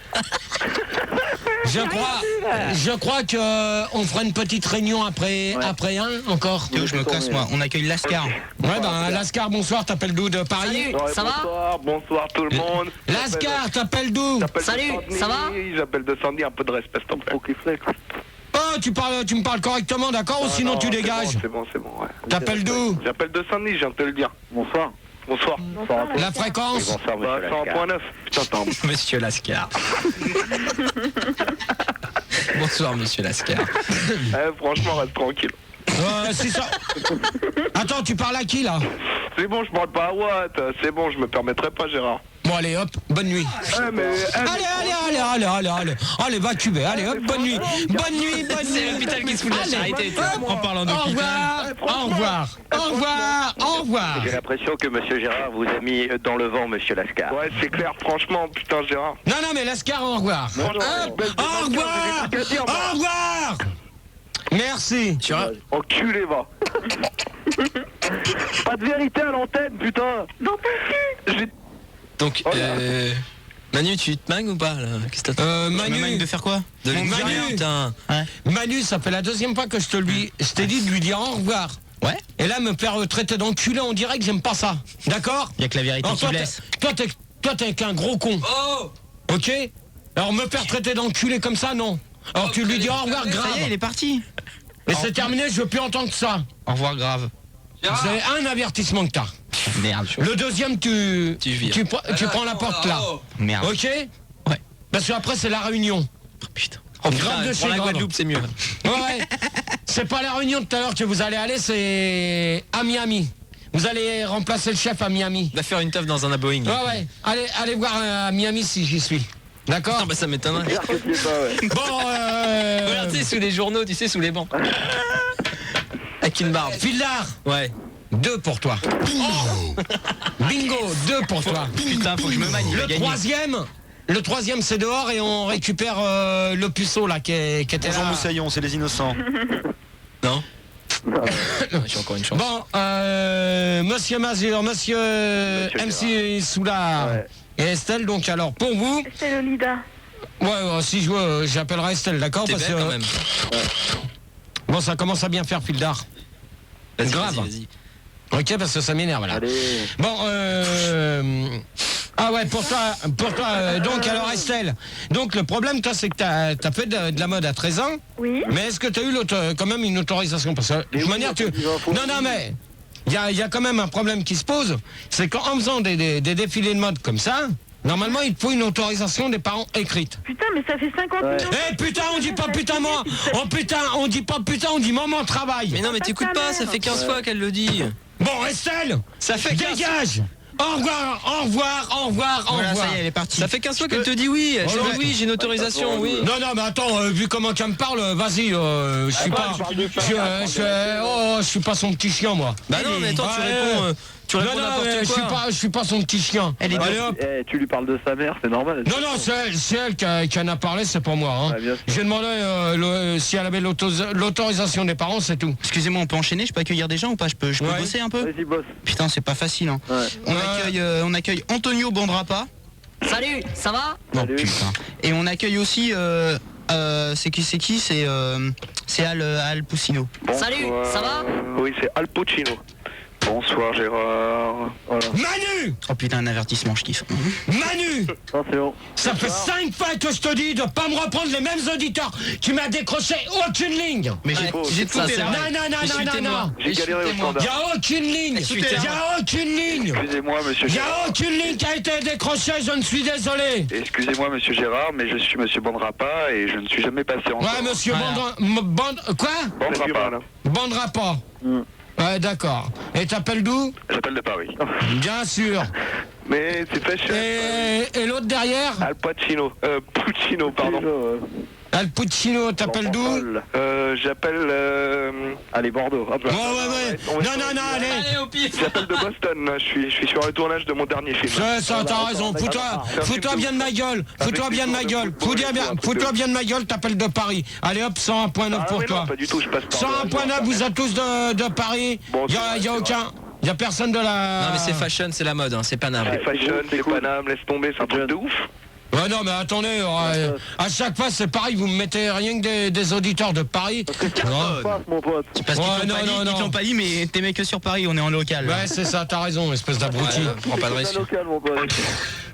Je crois que on fera une petite réunion après un encore. Théo, je me casse moi, on accueille Lascar. Ouais ben Lascar, bonsoir, t'appelles d'où de Paris? Salut, ça va? Bonsoir tout le monde. Lascar, t'appelles d'où? Salut, ça va? J'appelle de Sandy, un peu de respect s'il te plaît. Oh, tu me parles correctement, d'accord? Ou sinon tu dégages? C'est bon, ouais. T'appelles d'où? J'appelle de Sandy, je viens de te le dire. Bonsoir. Bonsoir. La fréquence? Bonsoir, monsieur Lascar. 100.9. Putain, attends. Monsieur Lascar. Bonsoir Monsieur Lascar. Franchement, reste tranquille. C'est ça. Attends, tu parles à qui là? C'est bon, je parle pas à Watt. C'est bon, je me permettrai pas, Gérard. Bon allez hop, bonne nuit. Allez, va cuber, allez hop, bonne nuit. Bonne nuit. C'est l'hôpital qui se fout de la charité. En parlant d'hôpital. Au revoir. J'ai l'impression que monsieur Gérard vous a mis dans le vent, monsieur Lascar. Ouais, c'est clair, franchement, putain, Gérard. Non, mais Lascar, au revoir. Au revoir. Merci. Enculé, va. Pas de vérité à l'antenne, putain. Dans ton cul. Donc, Manu, tu te mangues ou pas là? Qu'est-ce que t'as Manu, de faire quoi? De lui dire, putain. Manu, ça fait la deuxième fois que je t'ai dit de lui dire au revoir. Ouais. Et là, me faire traiter d'enculé, on dirait que j'aime pas ça. D'accord? Il y a que la vérité qui blesse. Toi, t'es qu'un gros con. Oh. Ok? Alors, me faire traiter d'enculé comme ça, non. Alors, tu lui dis au revoir grave. Ça y est, il est parti. Et c'est terminé, je veux plus entendre ça. Au revoir grave. C'est un avertissement que t'as. Merde. Le deuxième, tu prends la porte là. Merde. Ok? Ouais. Parce qu'après, c'est la réunion. Oh putain. Grave de chez pour la grave. Guadeloupe, c'est mieux. Ouais. C'est pas la réunion de tout à l'heure que vous allez aller, c'est à Miami. Vous allez remplacer le chef à Miami. Va faire une teuf dans un Boeing. Ouais. Allez voir à Miami si j'y suis. D'accord? Non, bah ça m'étonnerait. Bon, Regarde, tu sais, sous les journaux, tu sais, sous les bancs. Avec une barbe. Fildar. Ouais. 2 pour toi. Oh bingo, 2 pour toi. Putain, faut que je me manie. Le troisième, c'est dehors et on récupère le puceau là qui était Bonjour là. Moussaillon, c'est les innocents. Non. J'ai encore une chance. Bon, monsieur Mazur, monsieur MC Soulard et Estelle, donc alors pour vous. Estelle Olida. Ouais, si je veux, j'appellerai Estelle, d'accord? T'es Parce belle que quand même. bon, ça commence à bien faire Fildar. Vas-y, Grave. vas-y. Ok, parce que ça m'énerve là. Bon, ah ouais, pour toi, donc alors Estelle, donc le problème toi c'est que t'as fait de la mode à 13 ans. Oui. Mais est-ce que t'as eu quand même une autorisation? Parce que de manière non mais il y a quand même un problème qui se pose, c'est qu'en faisant des défilés de mode comme ça, normalement il te faut une autorisation des parents écrite. Putain, mais ça fait 50 minutes. Eh putain, on dit pas putain moi. Oh putain, on dit pas putain, on dit maman travaille. Mais non, mais t'écoutes pas, ça fait 15 fois qu'elle le dit. Bon, Estelle, ça fait dégage. Au revoir. Voilà, ça y est, elle est partie. Ça fait 15 fois qu'elle te dit oui. Elle dit oui, j'ai une autorisation, oui. Non, mais attends, vu comment tu me parles, vas-y, je suis pas. Je suis pas son petit chien, moi. Bah non, mais attends, tu réponds n'importe quoi. Je suis pas son petit chien. Allez, hop. Tu lui parles de sa mère, c'est normal. Non, c'est elle qui en a parlé, c'est pas moi. Hein. J'ai demandé si elle avait l'autorisation des parents, c'est tout. Excusez-moi, on peut enchaîner? Je peux accueillir des gens ou pas? Je peux bosser un peu? Vas-y, bosse. Putain, c'est pas facile. Hein. On accueille Antonio Bandrapa. Salut, ça va? Non, putain. Et on accueille aussi. C'est qui? C'est Al Poussino. Salut, ça va? Oui, c'est Al Pacino. Bonsoir Gérard. Voilà. Manu! Oh putain, un avertissement, je kiffe. Manu! C'est bon. Ça fait 5 fois que je te dis de pas me reprendre les mêmes auditeurs. Tu m'as décroché aucune ligne. Mais j'ai tout fait là. Non. J'ai galéré au standard. Il n'y a aucune ligne. Excusez-moi, monsieur Il n'y Gérard. a aucune ligne qui a été décrochée, je ne suis désolé. Excusez-moi, monsieur Gérard, mais je suis monsieur Bandrapa et je ne suis jamais passé en. Ouais, monsieur Bandrapa, là. Bandrapa. Ouais, d'accord. Et t'appelles d'où? J'appelle de Paris. Bien sûr. Mais c'est très cher. Et l'autre derrière? Al Pacino. Puccino, pardon. Al Puccino, t'appelles d'où? J'appelle... Allez, Bordeaux. Hop là. Ouais. Non, allez au pif. J'appelle de Boston. Je suis sur le tournage de mon dernier film. Ça, t'as raison. Fous-toi bien de ma gueule. Fous-toi bien de ma gueule. Fous-toi bien de ma gueule, t'appelles de Paris. Allez hop, 101.9 pour toi. Non, pas du tout, je passe par 101.9, vous êtes tous de Paris. Y a aucun... Y a personne de la... Non mais c'est fashion, c'est la mode, hein, c'est Paname. C'est fashion, c'est Paname, laisse tomber, c'est un truc de ouf. Ouais non mais attendez, à chaque fois c'est pareil, vous me mettez rien que des auditeurs de Paris. Mon pote. C'est parce qu'ils te l'ont pas dit, mais t'es mec que sur Paris, on est en local. Ouais c'est ça, t'as raison, espèce d'abruti. Prends pas de risque.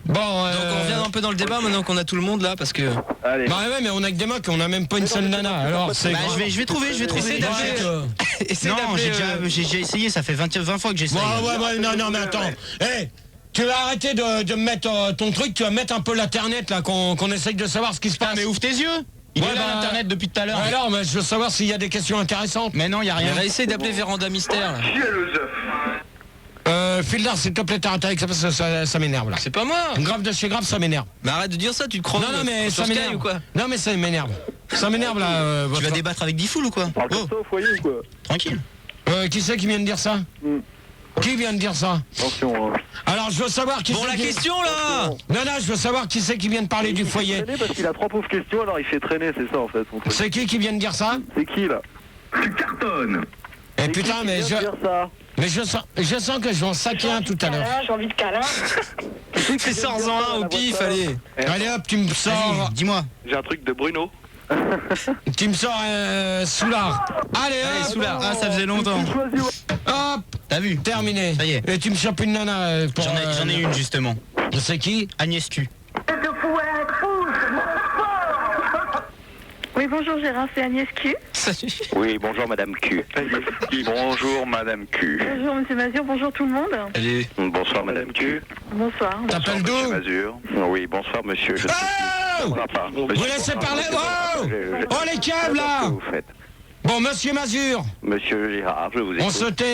Bon, donc on revient un peu dans le débat maintenant qu'on a tout le monde là parce que. Allez. Bah ouais mais on a que des mecs, on a même pas une seule nana. Alors c'est. Je vais trouver. Non, j'ai déjà essayé, ça fait 20 fois que j'essaye. Ouais, non mais attends. Tu vas arrêter de mettre ton truc, tu vas mettre un peu l'internet là, qu'on essaye de savoir ce qui se passe. Mais ouvre tes yeux. Il est là l'internet depuis tout à l'heure. Alors, mais je veux savoir s'il y a des questions intéressantes. Mais non, il y a rien. On va essayer d'appeler Véranda Mystère. Fildar, s'il te plaît, t'arrêtes avec ça parce que ça m'énerve là. C'est pas moi. Grave de chez grave, ça m'énerve. Mais arrête de dire ça, tu te crois. Non, mais ça m'énerve. ou quoi? Non, mais ça m'énerve. Ça m'énerve là. Tu vas débattre avec Diffoul ou quoi? Parle comme ça au foyer ou quoi? Tranquille. Qui c'est qui vient de dire ça? Qui vient de dire ça? Attention. Alors, je veux savoir qui c'est. Bon, la qui... question là. Non, je veux savoir qui c'est qui vient de parler du foyer. Parce qu'il a 3 pauvres questions, alors il fait traîner, c'est ça en fait. C'est qui vient de dire ça? C'est qui là? Tu cartonnes. Eh putain, mais je sens que je vais en saquer un tout à l'heure. J'ai envie de câlin. Fais ça en un au pif, allez. Allez hop, tu me sors. Dis-moi. J'ai un truc de Bruno. Tu me sors Soulard. Allez, Soulard. Ah, ça faisait longtemps. Hop. T'as vu? Terminé. Ça y est. Et tu me chopes une nana pour... J'en ai une justement. C'est qui? Agnès Q. Oui, bonjour Gérard, c'est Agnès Q. Oui, bonjour Madame Q. Bonjour Madame Q. Bonjour Monsieur Mazur, bonjour tout le monde. Allez. Bonsoir Madame Q. Bonsoir. T'appelles d'où? Mazur. Oui, bonsoir monsieur. Je Vous laissez parler. Oh les câbles là. Bon, Monsieur Mazur. Monsieur Gérard, je vous écoute. On se tait.